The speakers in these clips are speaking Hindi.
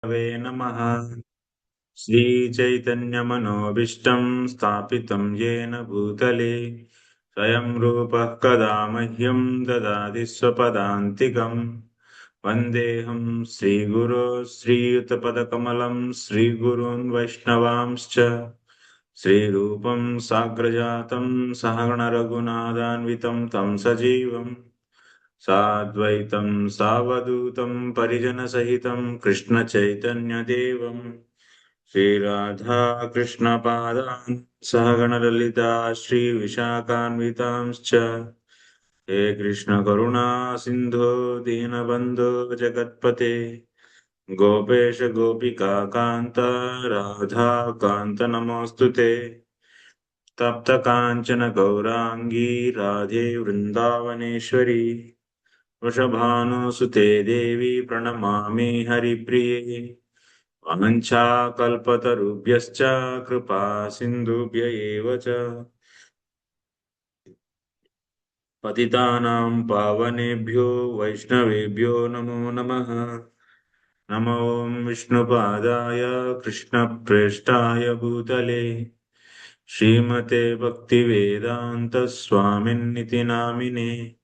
वे नमः। श्रीचैतन्यमनोभीष्टं स्थापितं येन भूतले स्वयं रूपः कदा मह्यं ददाति स्वपदान्तिकम्। वन्देऽहं श्रीगुरो श्रीयुतपदकमलं श्रीगुरून् वैष्णवांश्च श्रीरूपं साग्रजातं सहगणरघुनाथान्वितं तं सजीवम् साद्वैतं सावधूतं परिजनसहितं कृष्णचैतन्यदेवं श्रीराधा कृष्णपादान् सहगणललिता श्रीविशाखान्वितांश्च हे कृष्ण करुणा सिन्धो दीनबन्धो जगत्पते गोपेश गोपिका कान्त राधा कान्त नमोऽस्तु ते तप्त काञ्चन गौराङ्गी राधे वृन्दावनेश्वरी वृषभानुसुते देवी प्रणमामि हरिप्रिये वाञ्छाकल्पतरुभ्यश्च कृपा सिन्धुभ्य एव च पतितानां पावनेभ्यो वैष्णवेभ्यो नमो नमः। नमो विष्णुपादाय कृष्णप्रेष्ठाय भूतले श्रीमते भक्तिवेदान्त स्वामिन्निति नामिने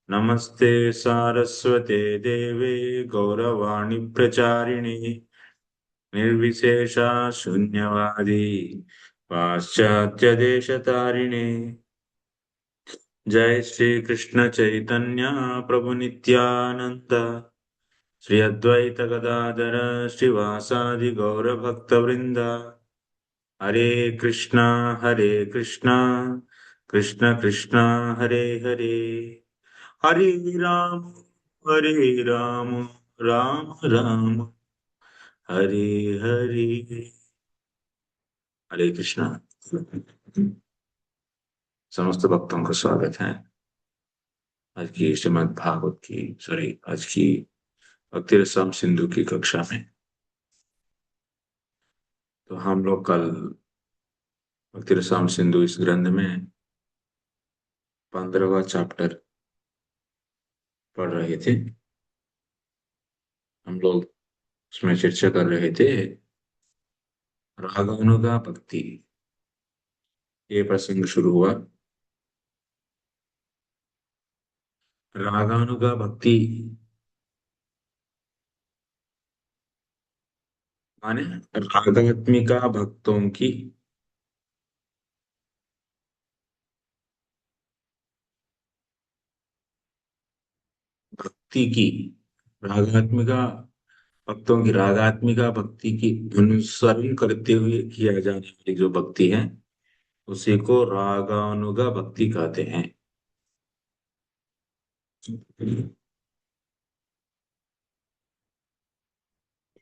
नमस्ते सारस्वते देवे गौरवाणी प्रचारिणे निर्विशेषा शून्यवादी पाश्चात्य देशतारिणे जय श्री कृष्ण चैतन्य प्रभु नित्यानंद श्री अद्वैत गदाधर श्रीवासादि गौर भक्त वृंद हरे कृष्णा कृष्ण कृष्ण हरे हरे हरे राम हरे राम राम राम हरे हरे हरे कृष्णा। समस्त भक्तों का स्वागत है आज की श्रीमद् भागवत की सॉरी आज की भक्ति रसम सिंधु की कक्षा में। तो हम लोग कल भक्ति रसम सिंधु इस ग्रंथ में 15वां चैप्टर पढ़ रहे थे। हम लोग उसमें चर्चा कर रहे थे रागानुगा भक्ति। ये प्रसंग शुरू हुआ रागानुगा भक्ति माने रागात्मिका भक्तों की भक्ति की रागात्मिका भक्तों की रागात्मिका भक्ति की अनुसरण करते हुए किया जाने वाली जो भक्ति है उसी को रागानुगा भक्ति कहते हैं।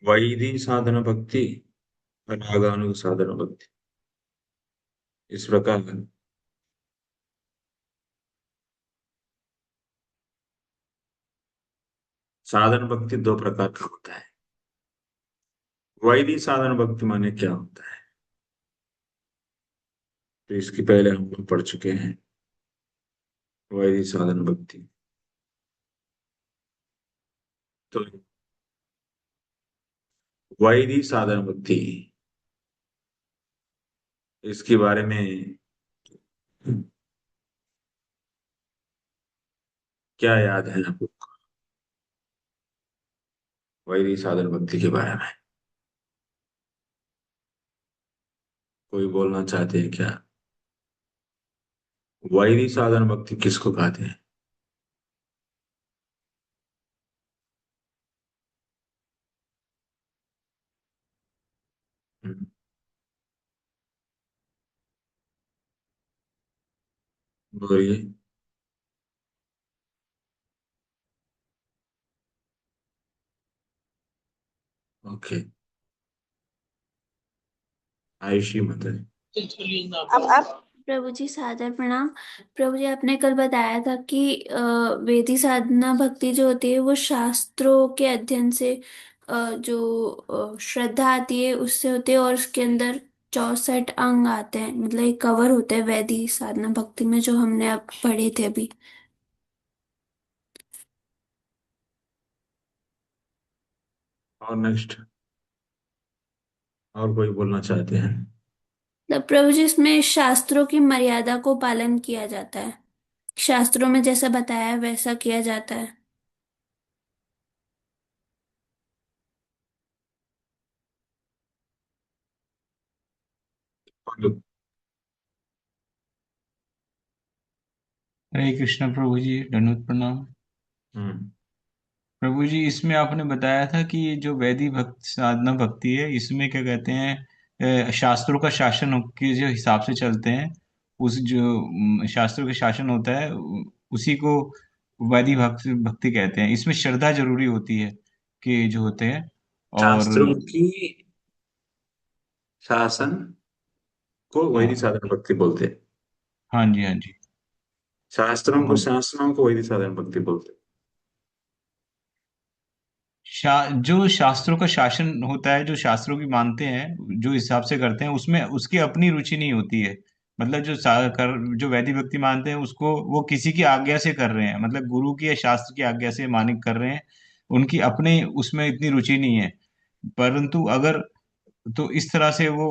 वैधि साधन भक्ति रागानुग साधन भक्ति इस प्रकार साधन भक्ति दो प्रकार का होता है। वैधि साधन भक्ति माने क्या होता है तो इसकी पहले हम लोग पढ़ चुके हैं। वैधि साधन भक्ति तो वैधि साधन भक्ति इसके बारे में क्या याद है आपको वैधि साधन भक्ति के बारे में कोई बोलना चाहते हैं क्या? वैधि साधन भक्ति किसको कहते हैं? हम्म, बोलिए। ओके। आयुषी माता जी। अब प्रभु जी सादर प्रणाम। प्रभु जी आपने कल बताया था कि वेदी साधना भक्ति जो होती है वो शास्त्रों के अध्ययन से जो श्रद्धा आती है उससे होती है और उसके अंदर 64 अंग आते हैं, मतलब एक कवर होता है वैदी साधना भक्ति में जो हमने अब पढ़े थे अभी। और नेक्स्ट और कोई बोलना चाहते हैं? तो प्रभु जी इसमें शास्त्रों की मर्यादा को पालन किया जाता है, शास्त्रों में जैसा बताया है वैसा किया जाता है। बोलो। हरे कृष्ण प्रभु जी, दंडवत प्रणाम। हम्म। प्रभु जी, इसमें आपने बताया था कि ये जो वैदिक भक्त साधना भक्ति है, इसमें क्या कहते हैं, शास्त्रों का शासन के जो हिसाब से चलते हैं, उस जो शास्त्रों का शासन होता है, उसी को वैदिक भक्ति भक्ति कहते हैं। इसमें श्रद्धा जरूरी होती है कि जो होते हैं। और शास्त्रों की शासन को वैदिक हाँ, साधन भक्ति बोलते हैं। हाँ जी, हाँ जी। और शास्त्रों को वैदिक साधन भक्ति बोलते जो शास्त्रों का शासन होता है, जो शास्त्रों की मानते हैं, जो हिसाब से करते हैं, उसमें उसकी अपनी रुचि नहीं होती है। मतलब जो वैदिक व्यक्ति मानते हैं उसको, वो किसी की आज्ञा से कर रहे हैं, मतलब गुरु की या शास्त्र की आज्ञा से मानिक कर रहे हैं। उनकी अपने उसमें इतनी रुचि नहीं है। परंतु अगर, तो इस तरह से वो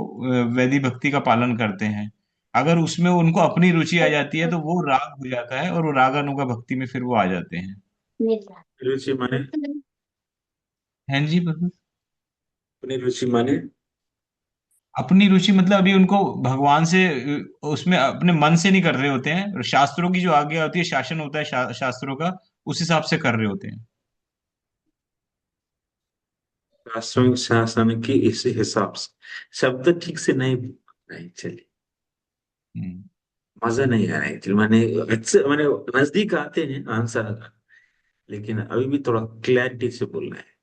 वैदिक भक्ति का पालन करते हैं। अगर उसमें उनको अपनी रुचि आ जाती है तो वो राग हो जाता है, और वो रागानुगा भक्ति में फिर वो आ जाते हैं। हैं। रुचि माने? हैं जी प्रभु। अपनी रुचि माने? अपनी रुचि मतलब अभी उनको भगवान से, उसमें अपने मन से नहीं कर रहे होते हैं, शास्त्रों की जो आज्ञा होती है, शासन होता है शास्त्रों का, उस हिसाब से कर रहे होते हैं। शास्त्रों शासन के इस हिसाब से शब्द ठीक से नहीं नहीं चले। हम्म। मजा नहीं आ रहा है मैंने अच्छे मैंने नजदीक आते हैं आंसर, लेकिन अभी भी थोड़ा क्लैरिटी से बोलना है।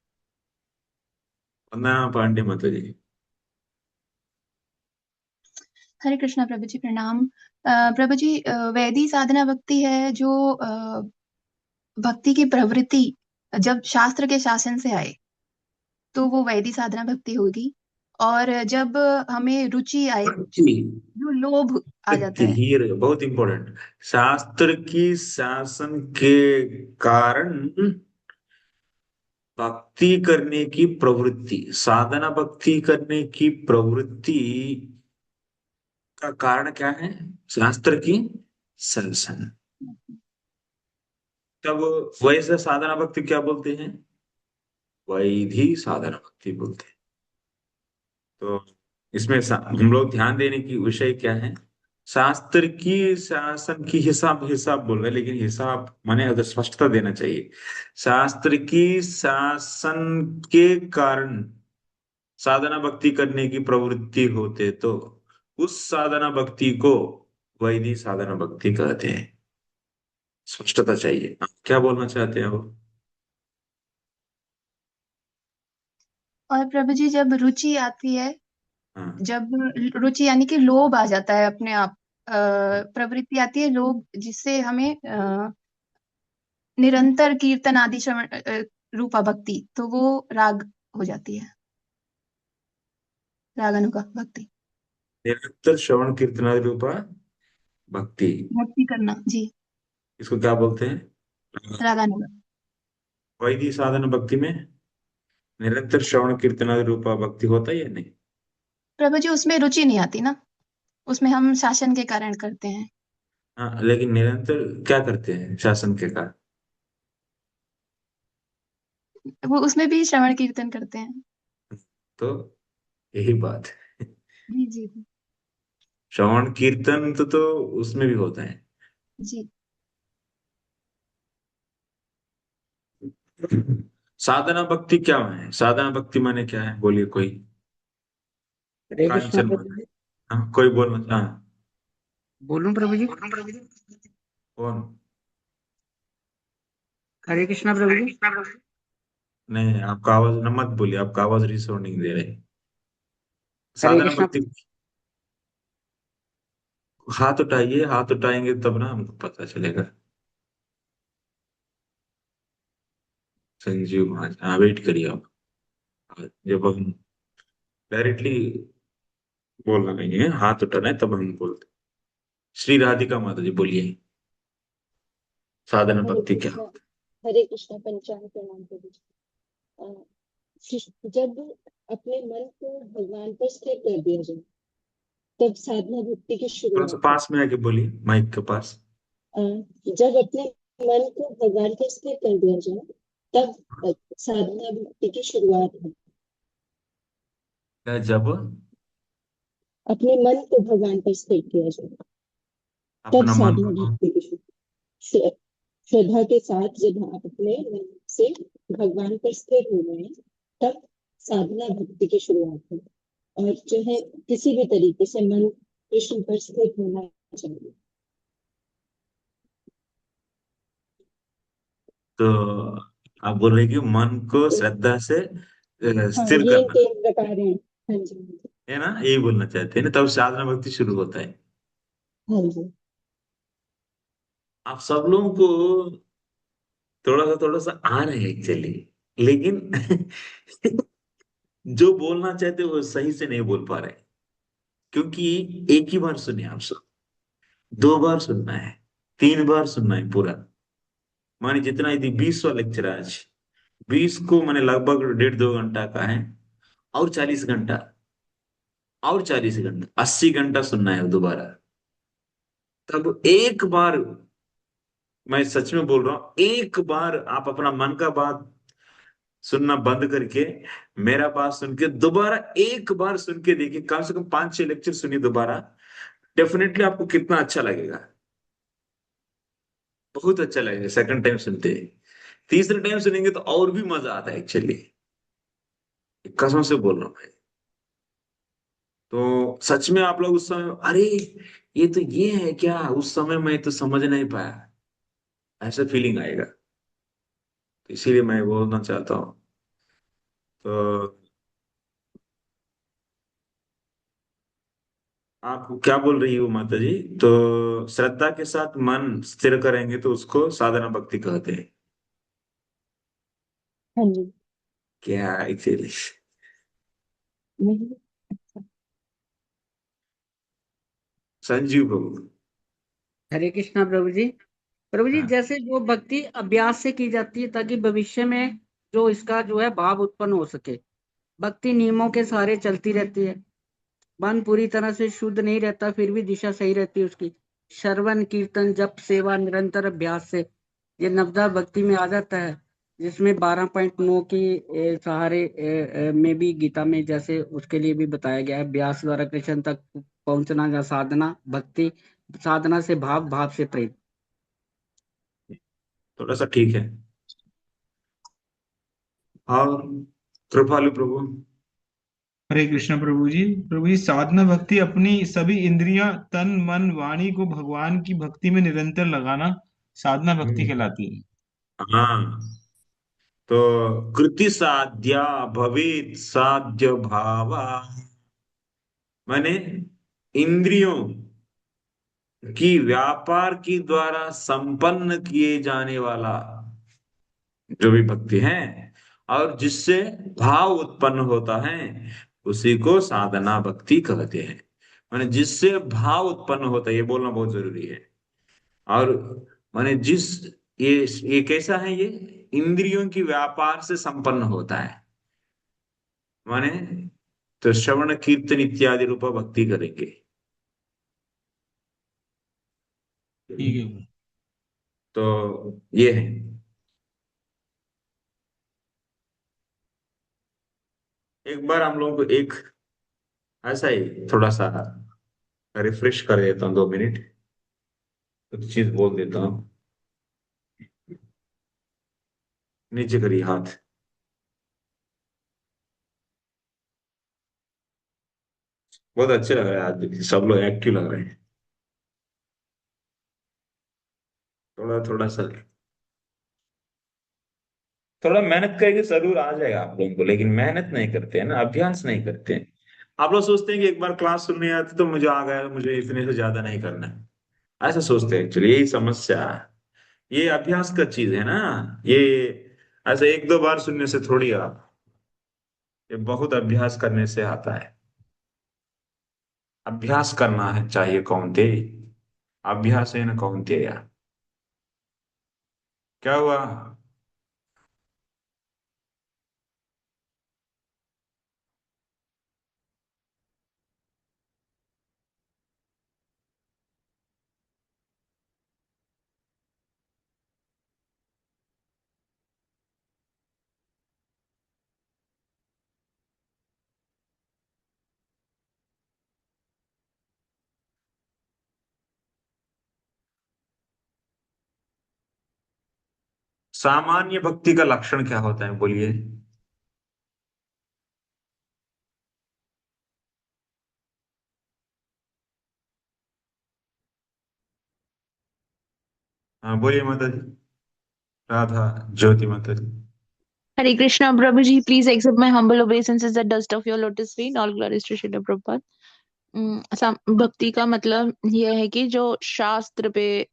वंदना पांडे माता जी। हरे कृष्णा प्रभु जी, प्रणाम। प्रभु जी, वैदिक साधना भक्ति है जो भक्ति की प्रवृत्ति जब शास्त्र के शासन से आए तो वो वैदिक साधना भक्ति होगी। और जब हमें रुचि आए, जी। जो लोभ आ जाता है। धीर बहुत इंपॉर्टेंट। शास्त्र की शासन के कारण भक्ति करने की प्रवृत्ति, साधना भक्ति करने की प्रवृत्ति का कारण क्या है? शास्त्र की शासन। तब वैसे साधना भक्ति क्या बोलते हैं? वैधि साधना भक्ति बोलते हैं। तो इसमें हम लोग ध्यान देने की विषय क्या है? शास्त्र की शासन की हिसाब हिसाब बोल रहे हैं, लेकिन हिसाब माने अगर स्पष्टता देना चाहिए। शास्त्र की शासन के कारण साधना भक्ति करने की प्रवृत्ति होते तो उस साधना भक्ति को वैदिक साधना भक्ति कहते हैं। स्पष्टता चाहिए। आप क्या बोलना चाहते हैं वो? और प्रभु जी, जब रुचि आती है, हाँ। जब रुचि यानी कि लोभ आ जाता है अपने आप, प्रवृत्ति आती है लोभ, जिससे हमें निरंतर कीर्तन आदि श्रवण रूपा भक्ति, तो वो राग हो जाती है, रागानुगा भक्ति। निरंतर श्रवण कीर्तनादि रूपा भक्ति, भक्ति करना जी, इसको क्या बोलते हैं? रागानुगा। वैदिक साधना भक्ति में निरंतर श्रवण कीर्तनादि रूपा भक्ति होता है या नहीं? प्रभु जी, उसमें रुचि नहीं आती ना, उसमें हम शासन के कारण करते हैं। हाँ, लेकिन निरंतर क्या करते हैं शासन के कारण? वो उसमें भी श्रवण कीर्तन करते हैं। तो यही बात है। जी जी श्रवण कीर्तन तो उसमें भी होता है। जी। साधना भक्ति क्या है? साधना भक्ति माने क्या है? बोलिए कोई। हरे कृष्णा कांचन प्रभु माने? जी। हाँ, कोई बोलना। हाँ। बोलूं प्रभु जी? कौन? हरे कृष्णा प्रभु जी। नहीं, आपका आवाज न मत बोलिए, आपका आवाज रिसाउंडिंग दे रहे। हरे साधना कृष्णा। भक्ति। हाथ उठाइए, हाथ उठाएंगे तब ना हमको पता चलेगा। संजीव महाराज, हाँ वेट करिए आप। जब हम डायरेक्टली बोलना नहीं है, हाथ उठाना है तब हम बोलते हैं। श्री राधिका माता जी बोलिए, साधना हरे भक्ति क्या कृष्णा। होता हरे कृष्णा पंचांग प्रणाम प्रभु जी। जब अपने मन को भगवान पर स्थिर कर दिया जाए, तब साधना भक्ति की थोड़ा सा शुरुआत है। पास में आके बोलिए माइक के पास। अ, जब अपने मन को भगवान पर स्थिर कर दिया जाए, तब साधना भक्ति की शुरुआत है। क्या जब अपने मन को भगवान पर स्थिर किया जाए, तब अपना मन साधना को भक्ति की शुरुआत। श्रद्धा के साथ जब आप अपने मन से भगवान पर स्थिर हो गए, तब साधना भक्ति की शुरुआत है। और जो है, किसी भी तरीके से मन कृष्ण पर स्थिर होना चाहिए। तो आप बोल रहे हैं कि मन को तो श्रद्धा से हाँ, स्थिर ये करना, 3 प्रकार हैं। हाँ जी, हाँ जी। है ना, यही बोलना चाहते हैं ना, तब साधना भक्ति शुरू होता है। हाँ जी। आप सब लोगों को थोड़ा सा आ रहे हैं एक्चुअली, लेकिन जो बोलना चाहते हैं वो सही से नहीं बोल पा रहे, क्योंकि एक ही बार सुने आप सब, 2 बार सुनना है, 3 बार सुनना है पूरा। माने जितना, यदि 20वां लेक्चर आज, 20 को मैंने लगभग 1.5-2 घंटा का है, और 40 घंटा, और 40 घंटा, 80 घंटा सुनना है दोबारा। तब एक बार, मैं सच में बोल रहा हूं, एक बार आप अपना मन का बात सुनना बंद करके मेरा बात सुन के दोबारा एक बार सुन के देखिए, कम से कम 5-6 लेक्चर सुनिए दोबारा। डेफिनेटली आपको कितना अच्छा लगेगा, बहुत अच्छा लगेगा सेकंड टाइम सुनते ही। तीसरे टाइम सुनेंगे तो और भी मजा आता है एक्चुअली, कसम से बोल रहा हूँ भाई। तो सच में आप लोग उस समय, अरे ये तो ये है क्या, उस समय मैं तो समझ नहीं पाया, ऐसा फीलिंग आएगा। तो इसीलिए मैं बोलना चाहता हूँ। तो आप क्या बोल रही हो माता जी? तो श्रद्धा के साथ मन स्थिर करेंगे तो उसको साधना भक्ति कहते हैं। हाँ जी। क्या एक्चुअली, नहीं। संजीव प्रभु। हरे कृष्णा प्रभु जी। प्रभु जी, हाँ। जैसे जो भक्ति अभ्यास से की जाती है ताकि भविष्य में जो इसका जो है भाव उत्पन्न हो सके, भक्ति नियमों के सहारे चलती रहती है। मन पूरी तरह से शुद्ध नहीं रहता, फिर भी दिशा सही रहती है उसकी। श्रवण कीर्तन जप सेवा निरंतर अभ्यास से ये नवदा भक्ति में आ जाता है, जिसमें 12.9 की सहारे में भी गीता में जैसे उसके लिए भी बताया गया है, अभ्यास द्वारा कृष्ण तक पहुंचना या साधना भक्ति, साधना से भाव, भाव से प्रेम। थोड़ा सा ठीक है। और कृपालु प्रभु। हरे कृष्ण प्रभु जी। प्रभु जी, साधना भक्ति अपनी सभी इंद्रियां, तन मन वाणी को भगवान की भक्ति में निरंतर लगाना साधना भक्ति हम्म। कहलाती है। हाँ, तो कृति साध्या भवेत साध्य भावा, माने इंद्रियों की व्यापार की द्वारा संपन्न किए जाने वाला जो भी भक्ति है, और जिससे भाव उत्पन्न होता है, उसी को साधना भक्ति कहते हैं। माने जिससे भाव उत्पन्न होता है, ये बोलना बहुत जरूरी है। और माने जिस, ये कैसा है, ये इंद्रियों की व्यापार से संपन्न होता है, माने तो श्रवण कीर्तन इत्यादि रूप भक्ति करेंगे। ठीक है। तो ये है। एक बार हम लोगों को एक ऐसा ही थोड़ा सा रिफ्रेश कर देता हूँ, 2 मिनट कुछ चीज बोल देता हूँ। नीचे करिए हाथ। बहुत अच्छे लग रहे हैं, आज सब लोग एक्टिव लग रहे हैं। थोड़ा थोड़ा सा, थोड़ा मेहनत करेंगे जरूर आ जाएगा आप लोगों को, लेकिन मेहनत नहीं करते हैं ना, अभ्यास नहीं करते हैं। आप लोग सोचते हैं कि एक बार क्लास सुनने आते तो मुझे आ गया, मुझे इतने से ज्यादा नहीं करना है, ऐसा सोचते हैं। एक्चुअली यही समस्या है, ये अभ्यास का चीज है ना। ये ऐसे 1-2 बार सुनने से थोड़ी आप, ये बहुत अभ्यास करने से आता है। अभ्यास करना है चाहिए कौनते, अभ्यास है ना कौनते यार। क्या हुआ? सामान्य भक्ति का लक्षण क्या होता है, बोलिए। हाँ बोलिए माता जी। राधा ज्योति माता जी। Hare Krishna, Prabhuji, please accept my humble obeisances at dust of your lotus feet. All glories to Srila Prabhupada. भक्ति का मतलब यह है कि जो शास्त्र पे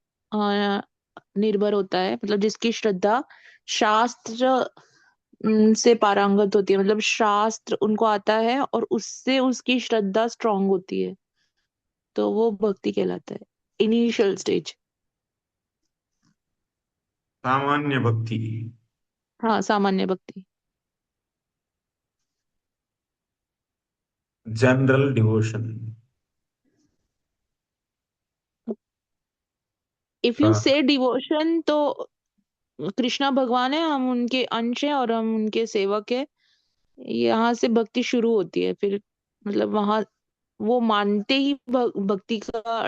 निर्भर होता है, मतलब जिसकी श्रद्धा शास्त्र से पारंगत होती है, मतलब शास्त्र उनको आता है और उससे उसकी श्रद्धा स्ट्रांग होती है, तो वो भक्ति कहलाता है। Initial stage. सामान्य भक्ति। हाँ, सामान्य भक्ति। General devotion. इफ यू से डिवोशन तो कृष्णा भगवान है, हम उनके अंश हैं और हम उनके सेवक हैं। यहाँ से भक्ति शुरू होती है, फिर मतलब वहां वो मानते ही भक्ति का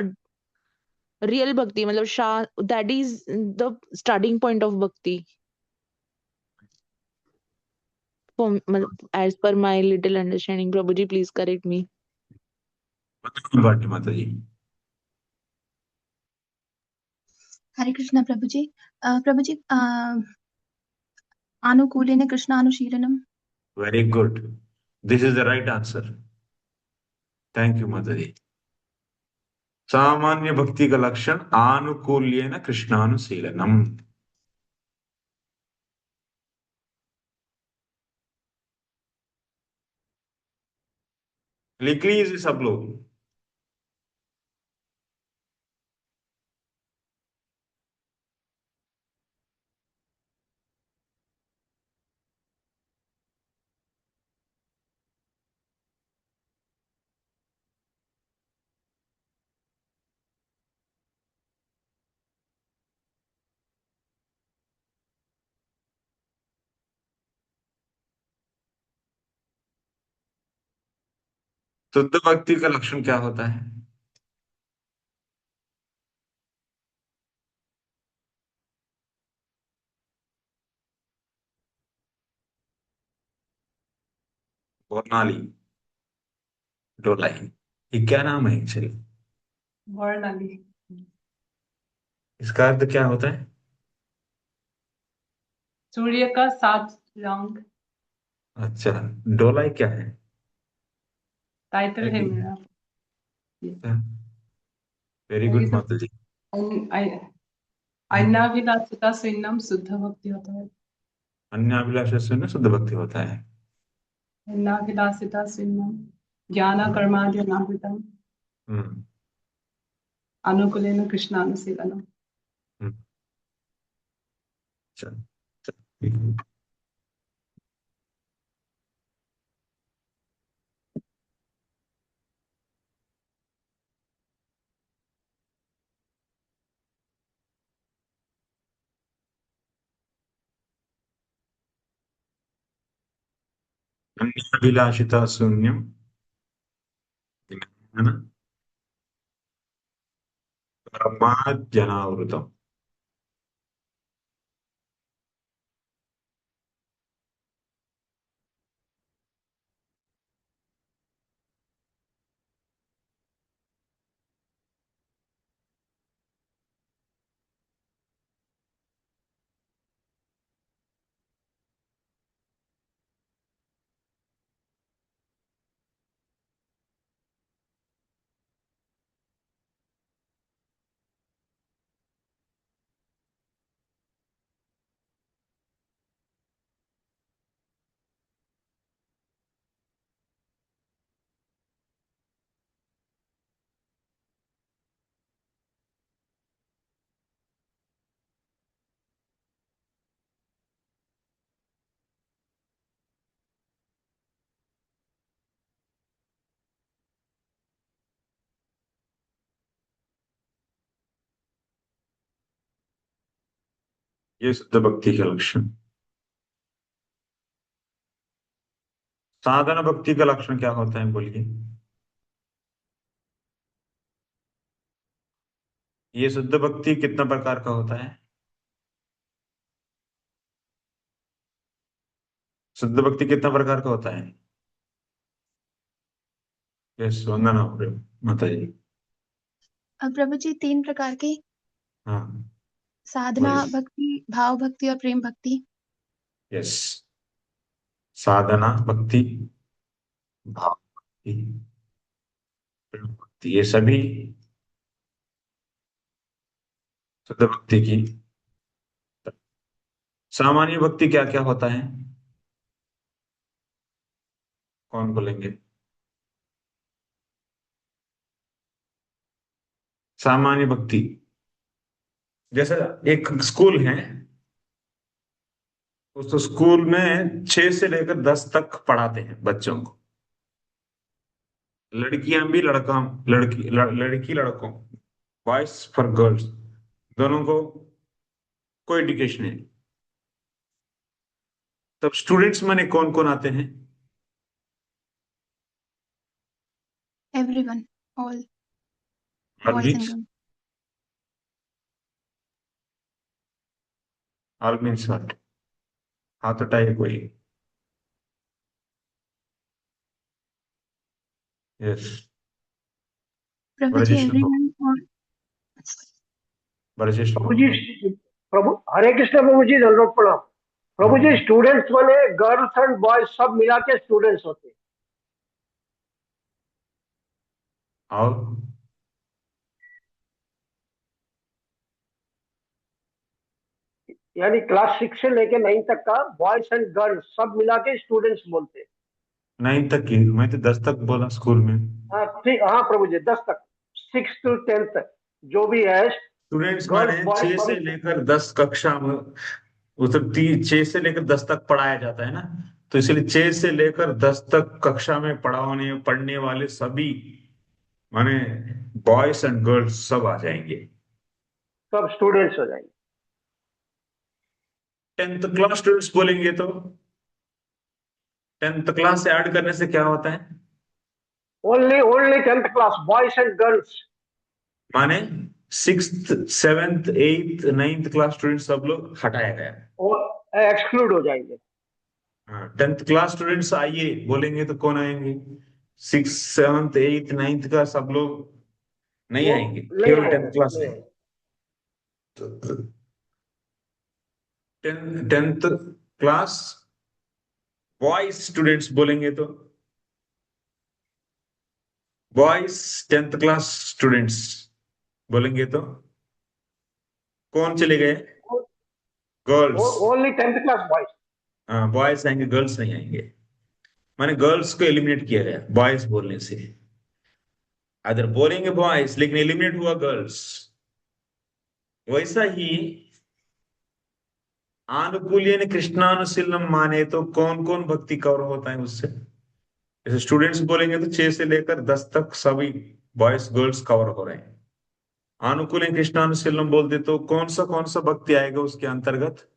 रियल भक्ति, मतलब शाह, that is the starting point of bhakti, मतलब as per my little understanding. प्रभु जी प्लीज करेक्ट मी। बाटी माता जी। हरे कृष्णा प्रभु जी। प्रभु जी, आनुकूल्येन कृष्णानुशीलनम। Very good, this is the right answer. Thank you माता जी। सामान्य भक्ति का लक्षण आनुकूल्येन कृष्णानुशीलनम। लिख लीजिए सब लोग। शुद्ध भक्ति का लक्षण क्या होता है? वर्णाली डोलाई, ये क्या नाम है एक्चुअली? वर्णाली। इसका अर्थ क्या होता है? सूर्य का 7 रंग। अच्छा, डोलाई क्या है? टाइटल है मेरा। वेरी और ये गुड तो माता जी। अन्नाभिलाषिता स्विन्नम शुद्ध भक्ति होता है। अन्याभिलाष से शुद्ध भक्ति होता है। अन्नाभिलाषिता स्विन्नम ज्ञान कर्मादि अनावृतम हम्म। अनुकूलेन कृष्णानुशीलनम। हम्म। चल, चल। अन्याभिलाषिता शून्यम ज्ञान कर्माद्यनावृतम। ये शुद्ध भक्ति का लक्षण। साधन भक्ति का लक्षण क्या होता है, बोलिए। ये शुद्ध भक्ति कितना प्रकार का होता है? शुद्ध भक्ति कितना प्रकार का होता है? यस, वंदना माता जी। प्रभु जी 3 प्रकार के, हाँ, साधना वही। भक्ति, भाव भक्ति और प्रेम भक्ति। यस, साधना भक्ति, भाव भक्ति, प्रेम भक्ति, ये सभी शुद्ध भक्ति की। सामान्य भक्ति क्या क्या होता है? कौन बोलेंगे? सामान्य भक्ति जैसे एक स्कूल है, उस स्कूल में 6 से लेकर 10 तक पढ़ाते हैं बच्चों को। लड़कियां भी लड़की लड़कों, बॉयज फॉर गर्ल्स, दोनों को कोई एजुकेशन है। तब स्टूडेंट्स माने कौन कौन आते हैं? Everyone, all, all boys and means, girls. All means what? हाथ उठाइए कोई। यस, प्रभु जी ब्रजेश लो, एवरीवन और ब्रजेश लो। प्रभु जी, प्रभु हरे कृष्ण। प्रभु जी दंडवत प्रणाम। प्रभु जी स्टूडेंट्स माने गर्ल्स एंड बॉयज सब मिला के स्टूडेंट्स होते हैं। और यानी क्लास 6 से लेके 9 तक का बॉयज एंड गर्ल्स सब मिला के स्टूडेंट्स बोलते हैं। 9 तक की, मैं तो 10 तक बोला स्कूल में। हाँ ठीक, हाँ प्रभु जी 10 तक, 6 to 10 तक जो भी है, स्टूडेंट्स गर्ल्स माने बॉयज 6 से लेकर 10 कक्षा में, मतलब 6 से लेकर 10 तक पढ़ाया जाता है ना, तो इसलिए 6 से लेकर 10 तक कक्षा में पढ़ने वाले सभी माने बॉयज एंड गर्ल्स सब आ जाएंगे। सब स्टूडेंट्स हो जाएंगे। 10th क्लास स्टूडेंट्स बोलेंगे तो 10th क्लास से ऐड करने से क्या होता है? Only 10th class boys and girls, माने 6th 7th 8th 9th class student सब लोग हटाया गया। एक्सक्लूड हो जाएंगे। हाँ, 10th क्लास स्टूडेंट्स आइए बोलेंगे तो कौन आएंगे? 6th 7th 8th 9th का सब लोग नहीं वो आएंगे, नहीं केवल 10th आएंगे, क्लास नहीं में। आएंगे। तो 10th क्लास बॉयज स्टूडेंट्स बोलेंगे तो बॉयज 10th क्लास स्टूडेंट्स बोलेंगे तो कौन चले गए? Girls. Only 10th class boys. हाँ, बॉयज आएंगे, गर्ल्स नहीं आएंगे। माने गर्ल्स को एलिमिनेट किया गया बॉयज बोलने से। अगर बोलेंगे बॉयज लेकिन एलिमिनेट हुआ गर्ल्स। वैसा ही आनुकूल्य कृष्णानुशीलम माने तो कौन कौन भक्ति कवर होता है उससे? जैसे स्टूडेंट्स बोलेंगे तो 6 से लेकर 10 तक सभी बॉयज गर्ल्स कवर हो रहे हैं। आनुकूल्य कृष्णानुशीलम बोलते तो कौन सा भक्ति आएगा उसके अंतर्गत?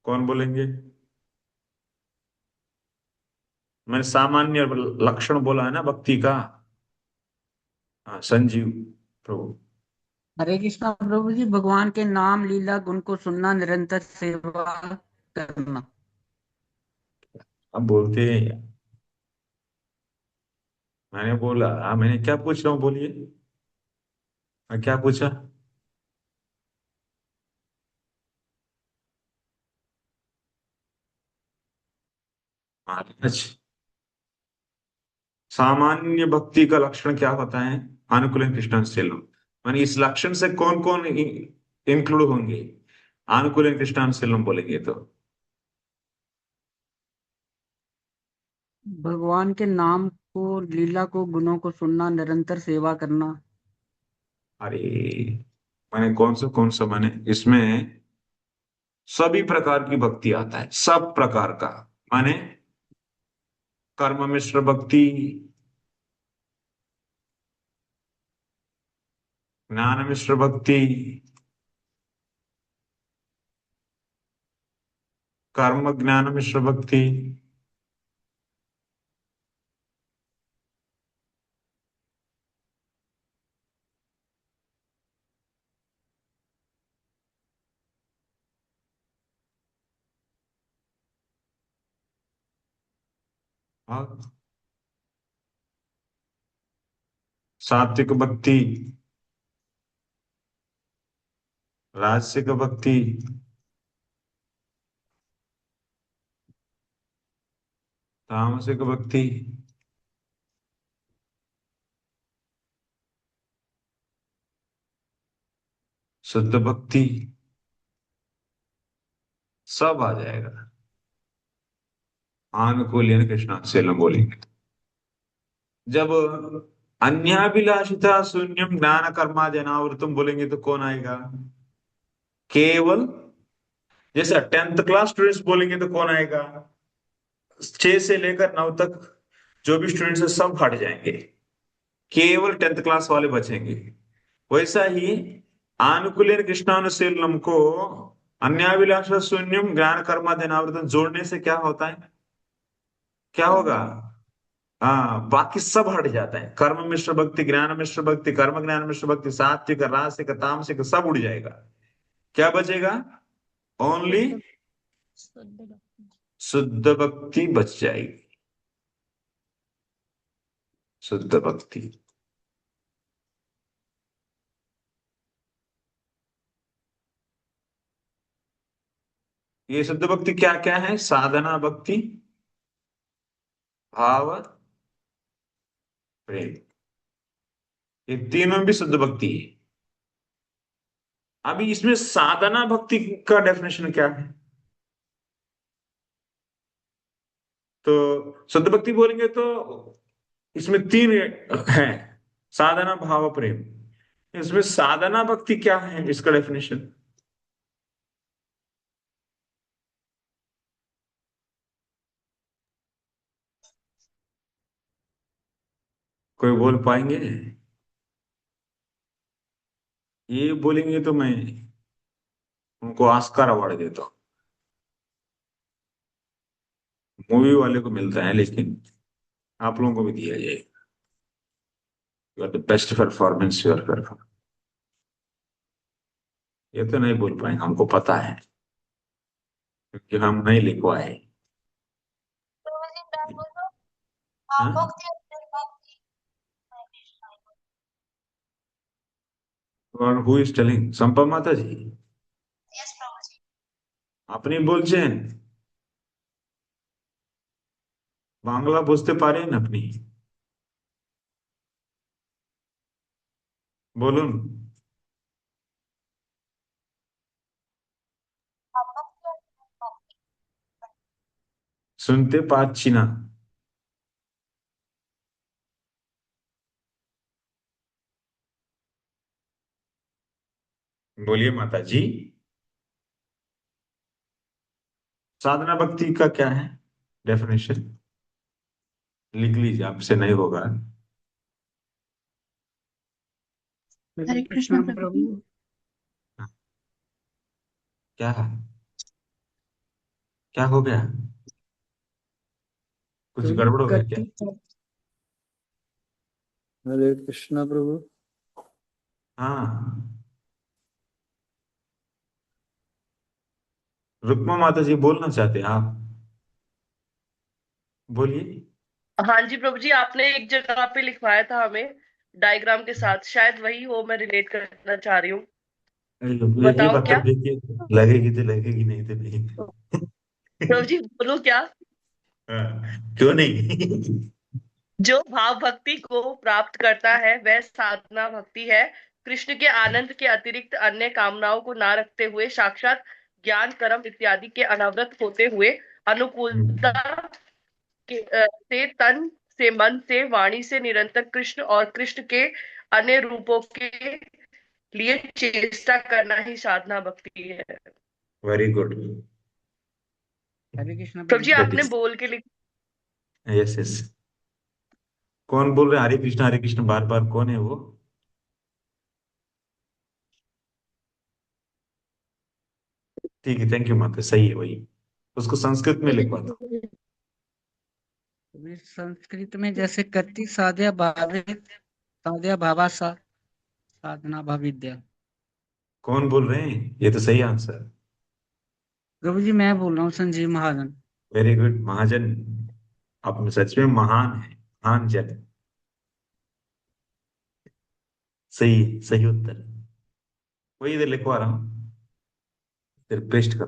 कौन बोलेंगे? मैंने सामान्य लक्षण बोला है ना भक्ति का। हाँ, संजीव प्रभु। हरे कृष्णा प्रभु जी, भगवान के नाम लीला गुण को सुनना, निरंतर सेवा करना। अब बोलते हैं यार। मैंने बोला, मैंने क्या पूछ रहा हूँ बोलिए। मैं क्या पूछा? महाराज, सामान्य भक्ति का लक्षण क्या होता है? अनुकूल कृष्णानुशीलम। माने इस लक्षण से कौन कौन इंक्लूड होंगे अनुकूल कृष्णानुशीलम बोलेंगे तो? भगवान के नाम को, लीला को, गुणों को सुनना, निरंतर सेवा करना। अरे, माने कौन सा माने इसमें सभी प्रकार की भक्ति आता है, सब प्रकार का। माने कर्म मिश्र भक्ति, ज्ञान मिश्र भक्ति, कर्म ज्ञान मिश्र भक्ति, और सात्विक भक्ति, राजसिक भक्ति, तामसिक भक्ति, शुद्ध भक्ति, सब आ जाएगा। आनुकूल्यन कृष्णाक्षेलम बोलेंगे तो। जब अन्याभिलाषिता शून्यम ज्ञान कर्मादि अनावृतम बोलेंगे तो कौन आएगा? केवल, जैसे 10th क्लास स्टूडेंट्स बोलेंगे तो कौन आएगा? 6 से लेकर 9 तक जो भी स्टूडेंट्स है सब हट जाएंगे, केवल 10th क्लास वाले बचेंगे। वैसा ही आनुकूल्यन कृष्णानुशीलनम को अन्याभिलाषा शून्यम ज्ञान कर्मादि अनावृतम जोड़ने से क्या होता है? क्या होगा? हाँ, बाकी सब हट जाता है। कर्म मिश्र भक्ति, ज्ञान मिश्र भक्ति, कर्म ज्ञान मिश्र भक्ति, सात्विक, राजसिक, तामसिक सब उड़ जाएगा। क्या बचेगा? ओनली शुद्ध भक्ति बच जाएगी। शुद्ध भक्ति। ये शुद्ध भक्ति क्या क्या है? साधना भक्ति, भाव, प्रेम, ये तीनों भी शुद्ध भक्ति है। अभी इसमें साधना भक्ति का डेफिनेशन क्या है? तो शुद्ध भक्ति बोलेंगे तो इसमें 3 है, साधना, भाव, प्रेम। इसमें साधना भक्ति क्या है, इसका डेफिनेशन? कोई बोल पाएंगे? ये बोलेंगे तो मैं उनको ऑस्कर अवार्ड देता हूँ। मूवी वाले को मिलता है, लेकिन आप लोगों को भी दिया जाएगा। You are the best performance, you are perform. ये तो नहीं बोल पाएंगे, हमको पता है, क्योंकि हम नहीं लिखवाए। हाँ? और हु इज टेलिंग? संपा माता जी আপনি বলছেন? বাংলা বুঝতে পারেন আপনি? বলুন। শুনতে পাচ্ছি না। बोलिए माता जी। साधना भक्ति का क्या है डेफिनेशन? लिख लीजिए, आपसे नहीं होगा। हरे कृष्ण प्रभु जी। क्या है? क्या हो गया? कुछ गड़बड़ हो गया क्या? हरे कृष्णा प्रभु। हाँ, रुक्मा माता जी बोलना चाहते हैं आप? बोलिए। हाँ जी प्रभु जी, आपने एक जगह पे लिखवाया था हमें डायग्राम के साथ, शायद वही हो, मैं रिलेट करना चाह रही हूँ। ये बताओ बता क्या? देखिए, लगेगी तो लगेगी, नहीं तो नहीं। प्रभु जी बोलो क्या? हाँ, क्यों नहीं? जो भाव भक्ति को प्राप्त करता है वह साधना भक्ति है। कृष्ण के आनंद के अतिरिक्त अन्य कामनाओं को ना रखते हुए साक्षात ज्ञान, कर्म इत्यादि के अनावृत होते हुए अनुकूलता से तन से, मन से, वाणी से निरंतर कृष्ण और कृष्ण के अन्य रूपों के लिए चेष्टा करना ही साधना भक्ति है। Very good. हरे कृष्ण प्रभु जी That आपने is, बोल के लिख। Yes yes. कौन बोल रहे हैं हरे कृष्ण बार बार? कौन है वो? ठीक है, थैंक यू माता, सही है वही। उसको संस्कृत में लिखवा दो। संस्कृत में जैसे कति साध्या भावे साध्या भावासा साधना भाविद्या। कौन बोल रहे हैं? ये तो सही आंसर। प्रभु जी मैं बोल रहा हूँ, संजीव महाजन। वेरी गुड महाजन। आप सच में महान है, महान जन। सही, सही उत्तर। वही इधर लिखवा रहा हूँ, फिर पेस्ट कर।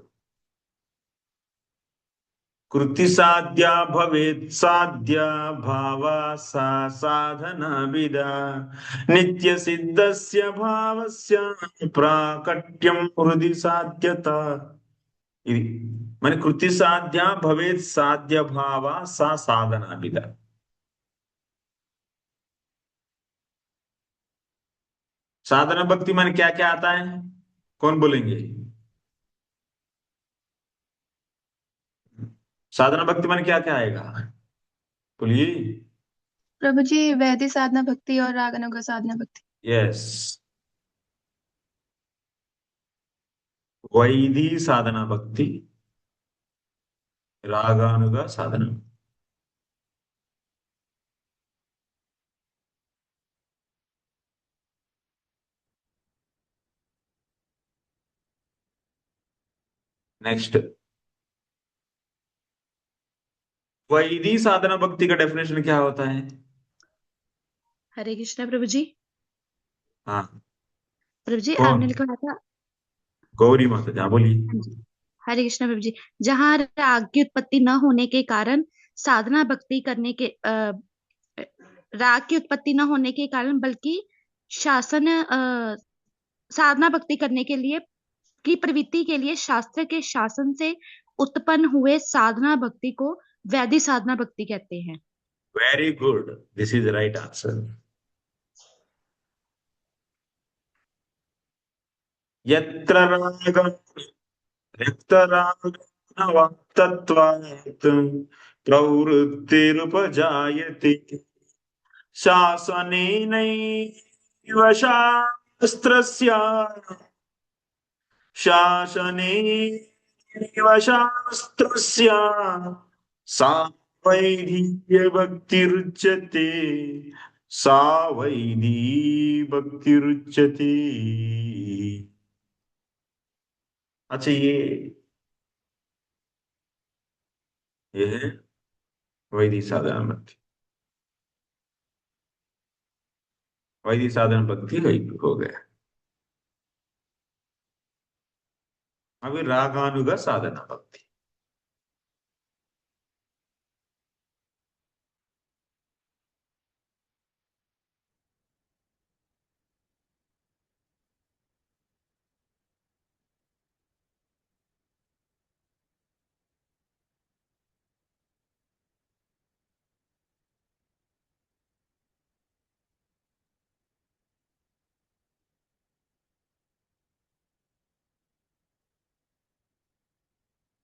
कृति साध्या भवेत् साध्या भावा सा साधना विदा नित्य सिद्धस्य भावस्य प्राकट्यम हृदि साध्यता। ఇది మన కృతి సాధ్య భవేత్ సాధ్య భావ సా సాధన విద। साधना भक्ति में क्या क्या आता है, कौन बोलेंगे? साधना भक्ति में क्या क्या आएगा, बोलिए। प्रभु जी वैदिक साधना भक्ति और रागानुगा साधना भक्ति। यस, वैदी साधना भक्ति, रागानुगा साधना। नेक्स्ट, वैदी साधना भक्ति का डेफिनेशन क्या होता है? हरे कृष्णा प्रभु जी। हाँ, प्रभु जी कौन? आपने लिखा था। गौरी माता, जहाँ बोलिए। हाँ जी, हरे कृष्णा प्रभु जी। जहाँ राग की उत्पत्ति न होने के कारण साधना भक्ति करने के राग की उत्पत्ति न होने के कारण बल्कि शासन साधना भक्ति करने के लिए की प्रवृत्ति के लिए शास्त्र के शासन से उत्पन्न हुए साधना भक्ति को वैदिक साधना भक्ति कहते हैं। Very good, this is right answer. यत्र रागं रक्तरागत्वात् प्रवृत्तिरुपजायते शासनेनैव शास्त्रस्य शासनेनैव शास्त्रस्य सा वैधीय भक्तिरुच्यते सा वैधी भक्तिरुच्यते। अच्छा, ये है वैदिक साधना भक्ति। वैदिक साधना भक्ति हो गया। अभी रागानुगा साधना भक्ति।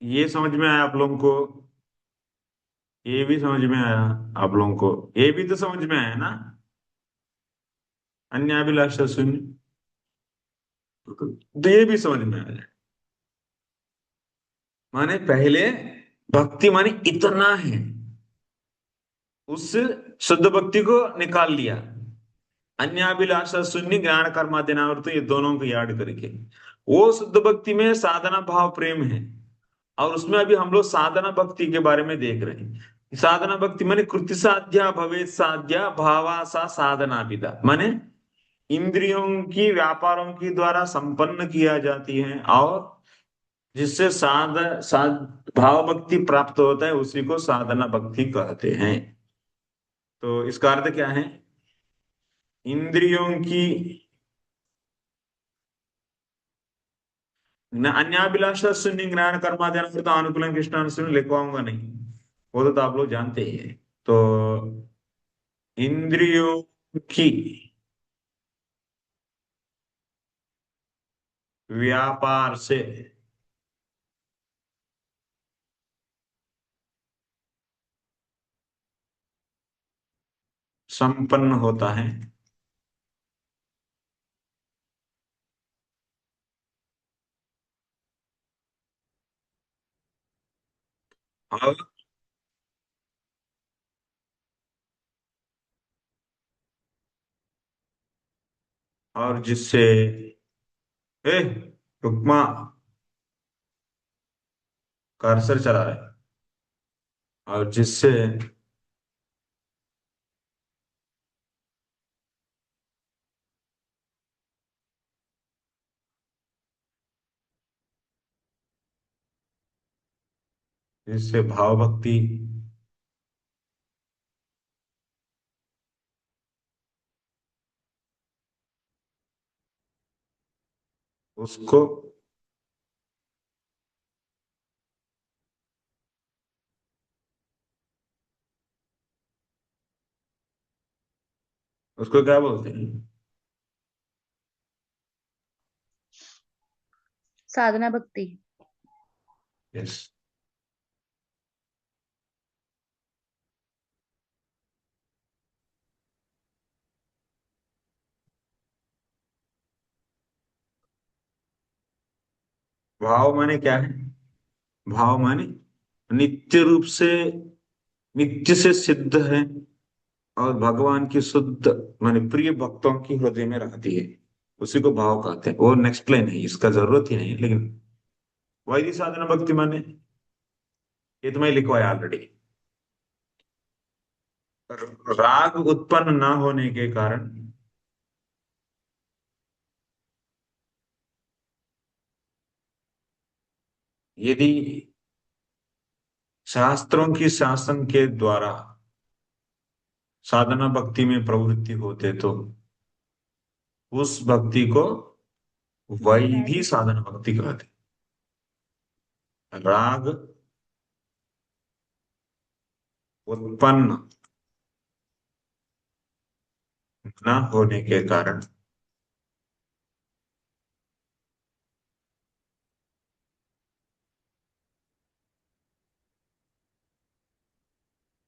ये समझ में आया आप लोगों को? ये भी समझ में आया आप लोगों को? ये भी तो समझ में आया ना? अन्याभिलाषा शून्य, तो ये भी समझ में आया। माने पहले भक्ति माने इतना है, उस शुद्ध भक्ति को निकाल लिया। अन्याभिलाषा शून्य ज्ञान कर्माद्यनावृत, ये दोनों को याद करके वो शुद्ध भक्ति में साधना भाव प्रेम है। और उसमें अभी हम लोग साधना भक्ति के बारे में देख रहे हैं। साधना भक्ति माने कृति साध्या भवेत साध्या भावा सा साधना विदा, माने इंद्रियों की व्यापारों की द्वारा संपन्न किया जाती है और जिससे भाव भक्ति प्राप्त होता है, उसी को साधना भक्ति कहते हैं। तो इसका अर्थ क्या है? इंद्रियों की अन्याभिलाषा शून्य ज्ञान कर्माद्यनावृत अनुकूलन कृष्णानुसूलन लिखवाऊंगा नहीं, वो तो आप लोग जानते ही है। तो इंद्रियों की व्यापार से संपन्न होता है और जिससे रुकमा कर्सर चला रहा है, और जिससे जिससे भाव भक्ति उसको उसको क्या बोलते हैं? साधना भक्ति। यस। भाव माने क्या है? भाव माने नित्य रूप से, नित्य से सिद्ध है और भगवान की शुद्ध माने प्रिय भक्तों की हृदय में रहती है, उसी को भाव कहते हैं। वो नेक्स्ट लाइन है, इसका जरूरत ही नहीं है। लेकिन वैदिक साधना भक्ति माने ये तो मैं लिखवाया ऑलरेडी। राग उत्पन्न ना होने के कारण यदि शास्त्रों की शासन के द्वारा साधना भक्ति में प्रवृत्ति होते तो उस भक्ति को वैधि साधना भक्ति कहते हैं। राग उत्पन्न न होने के कारण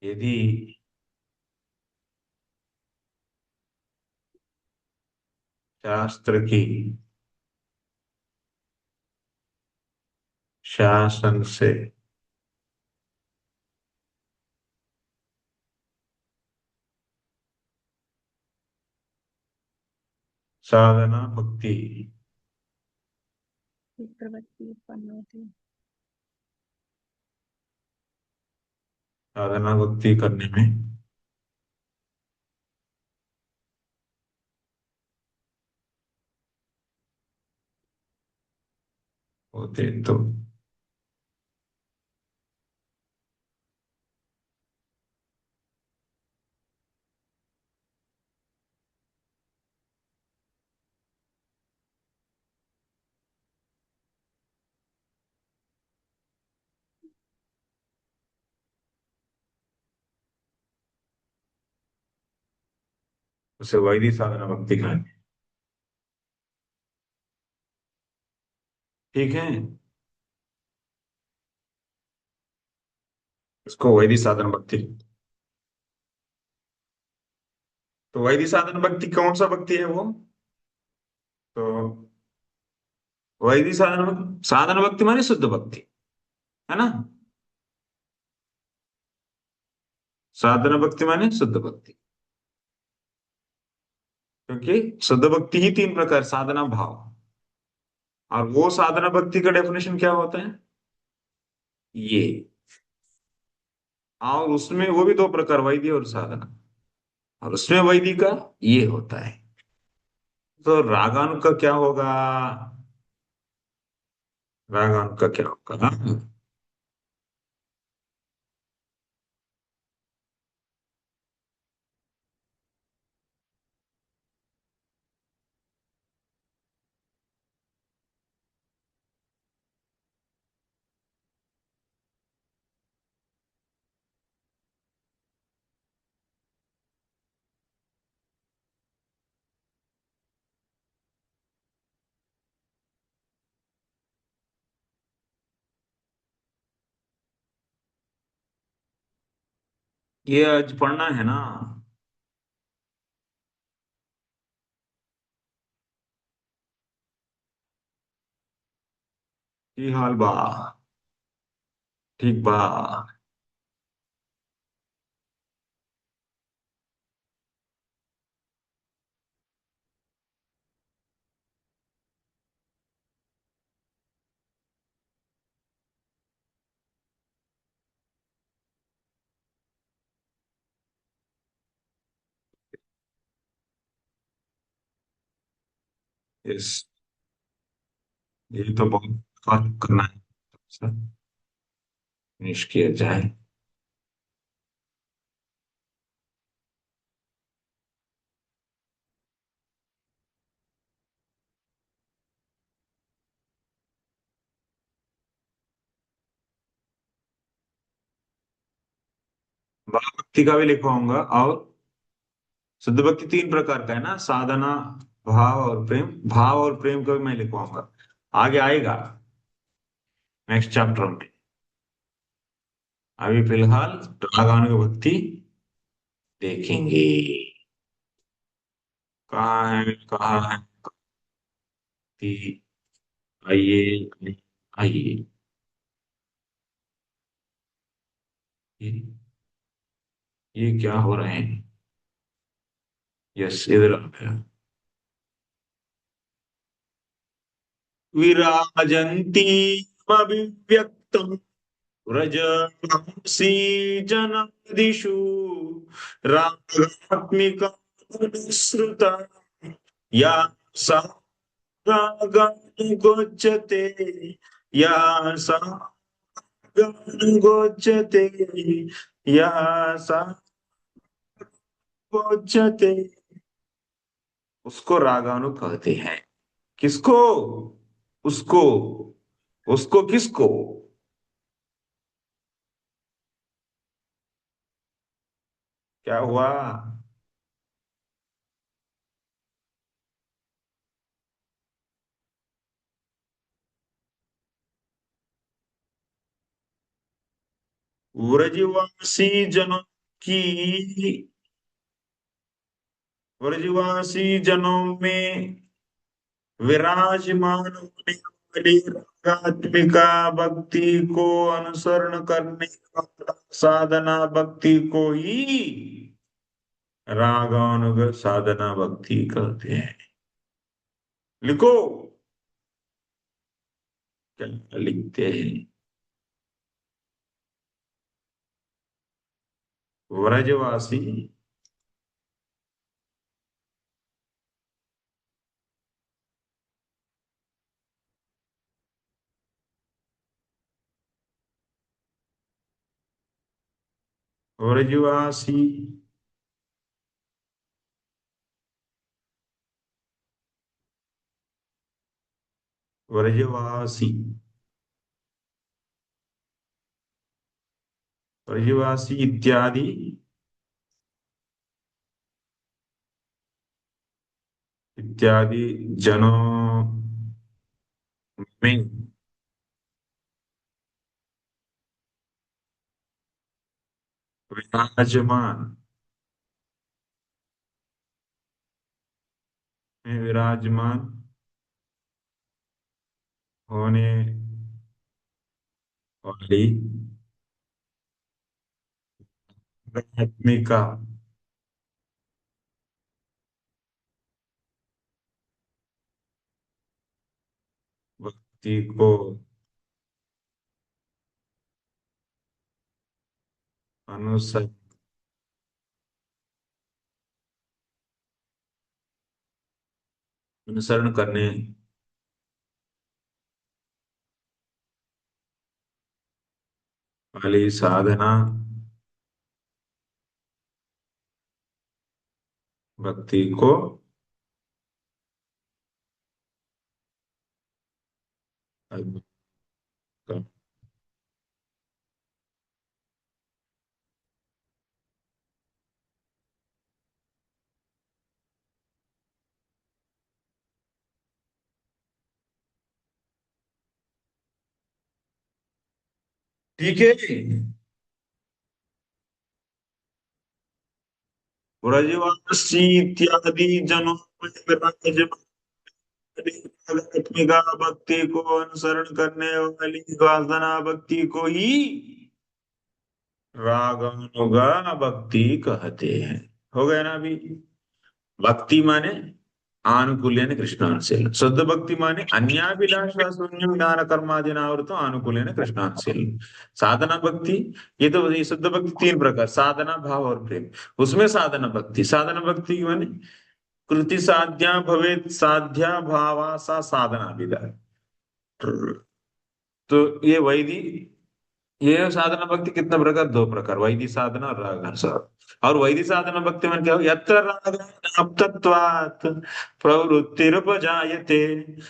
यदि शास्त्र की शासन से साधना भक्ति प्रवृत्ति उत्पन्न होती है। साधना भक्ति करने में होते तो उसे वैदिक साधना भक्ति कहते हैं। ठीक है, इसको वैदिक साधना भक्ति। तो वैदिक साधना भक्ति कौन सा भक्ति है वो? तो वैदिक साधना भक्ति माने शुद्ध भक्ति, है ना? साधना भक्ति माने शुद्ध भक्ति, क्योंकि शुद्ध भक्ति ही तीन प्रकार, साधना भाव। और वो साधना भक्ति का डेफिनेशन क्या होता है? ये। और उसमें वो भी दो प्रकार, वैदिक और साधना, और उसमें वैदिक का ये होता है। तो रागानु का क्या होगा? रागानु का क्या होगा? ये आज पढ़ना है ना? की हाल बा? ठीक बा? यस, ये तो बहुत बात करना है। निष्क्रिय जाए। भाव भक्ति का भी लिखवाऊंगा। और शुद्ध भक्ति 3 प्रकार का है ना, साधना, भाव और प्रेम। भाव और प्रेम का भी मैं लिखवाऊंगा, आगे आएगा नेक्स्ट चैप्टर में। अभी फिलहाल रागानुग भक्ति देखेंगे। कहाँ है, कहाँ है भक्ति? आइए आइए, ये ये क्या हो रहे हैं? यस, इधर आ गया। विराजन्ती अभिव्यक्तम् व्रजसी जनादिषु रागात्मिका श्रुता या सा रागानुगोच्यते, या सा रागानुगोच्यते, या सा गोच्यते। उसको रागानु कहते हैं। किसको? उसको। उसको किसको? क्या हुआ? व्रजवासी जनों की, व्रजवासी जनों में विराजमान होने वाली रागात्मिका भक्ति को अनुसरण करने वाला साधना भक्ति को ही रागानुग साधना भक्ति कहते हैं। लिखो, क्या लिखते हैं? व्रजवासी व्रजवासी व्रजवासी व्रजवासी इत्यादि इत्यादि जनों में विराजमान विराजमान होने वाली आध्यात्मिका भक्ति को अनुसरण अनुसरण करने वाली साधना भक्ति को ठीक है। व्रजवासी इत्यादि जनों में विराजमान आध्यात्मिका भक्ति को अनुसरण करने वाली साधना भक्ति को ही रागानुगा भक्ति कहते हैं। हो गया ना? अभी भक्ति माने आनुकूल्यन कृष्णानुशील, शुद्ध भक्ति माने अन्याभिलाषा शून्यम ज्ञान कर्मादिनावृतो आनुकूल्यन कृष्णानुशील। साधना भक्ति, ये तो ये शुद्ध भक्ति 3 प्रकार, साधना, भाव और प्रेम। उसमें साधना भक्ति, साधना भक्ति माने कृति साध्या भवेत साध्या भावा सा साधना विदा। तो ये वैदिक ये साधना भक्ति कितना प्रकार? दो प्रकार, वैदिक साधना और राग साधना। और वैदिक साधना भक्ति में क्या हो, यत्र रागात्वात् प्रवृत्तिरुपजायते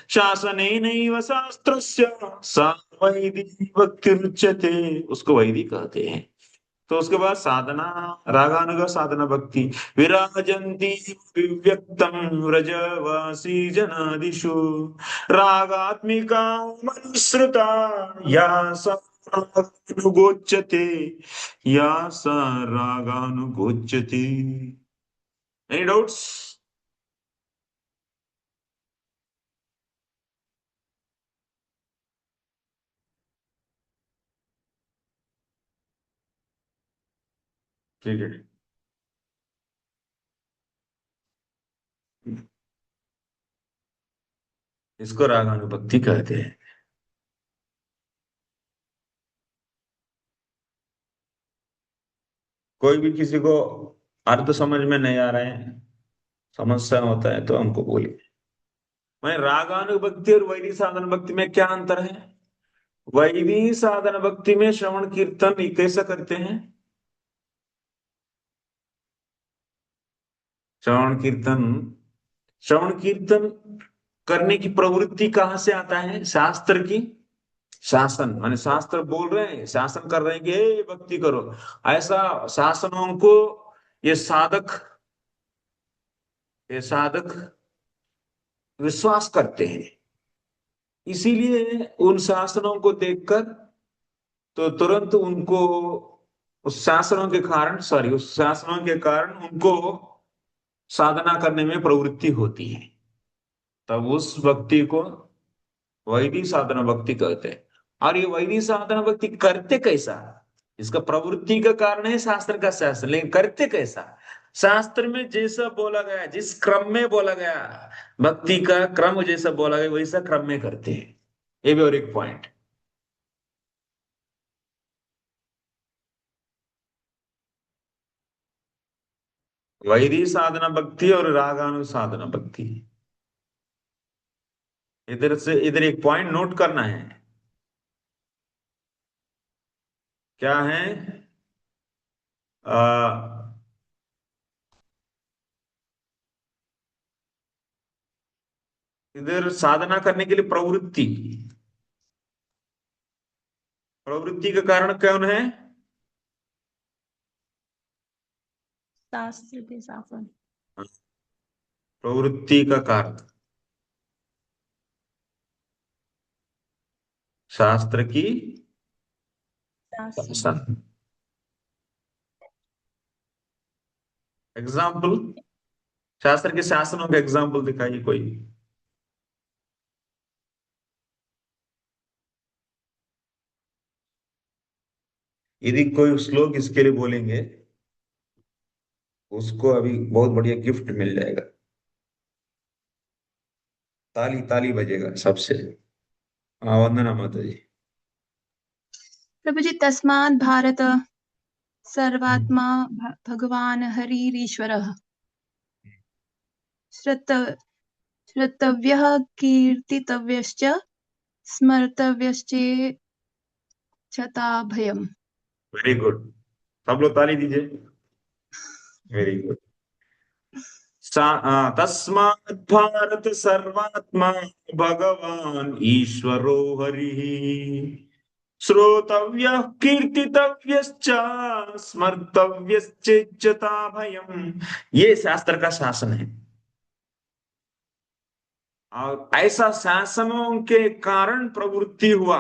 शासनेनैव शास्त्रस्य सा वैदिक भक्ति रुच्यते, उसको वैदिक कहते हैं। तो उसके बाद साधना, रागानुग साधना भक्ति। विराजन्ति विव्यक्तम व्रजवासी जनादिषु रागात्मिका मनुसृता या सा रागानुगोच्यते, या सा रागानुगोच्यते। Any doubts? ठीक है। इसको रागानुभक्ति कहते हैं। कोई भी किसी को अर्थ समझ में नहीं आ रहे हैं, समस्या होता है तो हमको बोलिए। मैं रागानुभक्ति और वैदिक साधन भक्ति में क्या अंतर है? वैदिक साधन भक्ति में श्रवण कीर्तन कैसा करते हैं? श्रवण कीर्तन करने की प्रवृत्ति कहां से आता है? शास्त्र की शासन, माने शास्त्र बोल रहे हैं, शासन कर रहे हैं कि हे भक्ति करो, ऐसा शासनों को ये साधक विश्वास करते हैं। इसीलिए उन शासनों को देखकर तो तुरंत उनको उस शासनों के कारण उनको साधना करने में प्रवृत्ति होती है। तब उस भक्ति को वैदिक साधना भक्ति कहते हैं। और ये वैदिक साधना भक्ति करते कैसा? इसका प्रवृत्ति का कारण है शास्त्र का शासन, लेकिन करते कैसा? शास्त्र में जैसा बोला गया, जिस क्रम में बोला गया, भक्ति का क्रम जैसा बोला गया वैसा क्रम में करते हैं। ये भी और एक पॉइंट। वैदिक साधना भक्ति और रागानु साधना भक्ति, इधर एक पॉइंट नोट करना है। क्या है? इधर साधना करने के लिए प्रवृत्ति का कारण कौन है? शास्त्र के शासन। प्रवृत्ति का कारण शास्त्र की शासन। एग्जाम्पल, शास्त्र के शासनों का एग्जाम्पल दिखाइए कोई। यदि कोई श्लोक इसके लिए बोलेंगे उसको अभी बहुत बढ़िया गिफ्ट मिल जाएगा, ताली ताली बजेगा सबसे। वंदना माता जी। प्रभु जी, तस्मात् भारत सर्वात्मा भगवान हरिरीश्वरः श्रोतव्यः कीर्तितव्यश्च स्मर्तव्यश्चेच्छता भयम्। वेरी गुड, सब लोग ताली दीजिए। Very good. तस्मात् भारत सर्वात्मा भगवान ईश्वरो हरिः श्रोतव्यः कीर्तितव्यश्च स्मर्तव्यश्चेच्छता भयम्। ये शास्त्र का शासन है। और ऐसा शासनों के कारण प्रवृत्ति हुआ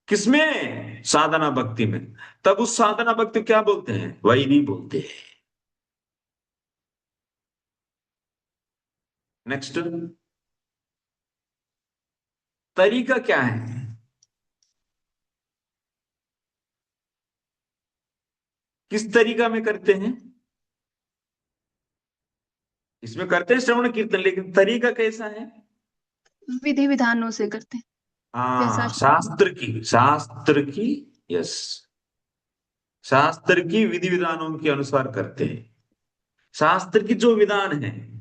किसमें? साधना भक्ति में। तब उस साधना भक्ति क्या बोलते हैं? वैदिक बोलते हैं। नेक्स्ट, तरीका क्या है? किस तरीका में करते हैं? इसमें करते हैं श्रवण कीर्तन, लेकिन तरीका कैसा है? विधि विधानों से करते हैं। हाँ, शास्त्र की यस, शास्त्र की विधि विधानों के अनुसार करते हैं। शास्त्र की जो विधान है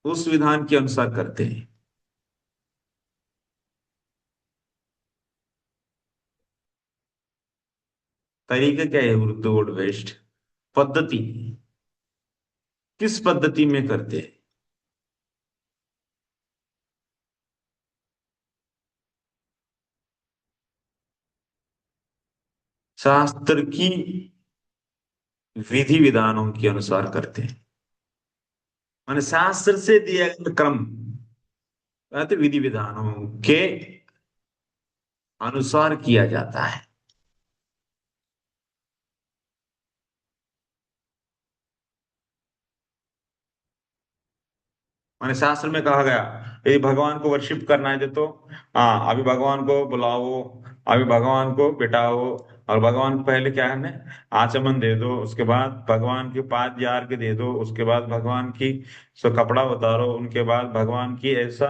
उस विधान के अनुसार करते हैं। तरीका क्या है उर्दू वर्ड वेस्ट? पद्धति, किस पद्धति में करते हैं? शास्त्र की विधि विधानों के अनुसार करते हैं, माने शास्त्र से दिया गया क्रम, कहते विधि विधानों के अनुसार किया जाता है। माने शास्त्र में कहा गया यदि भगवान को वर्शिप करना है तो हाँ अभी भगवान को बुलाओ, अभी भगवान को बिठाओ, और भगवान को पहले क्या है, आचमन दे दो, उसके बाद भगवान के पाद यार के दे दो, उसके बाद भगवान की सो कपड़ा उतारो, उनके बाद भगवान की ऐसा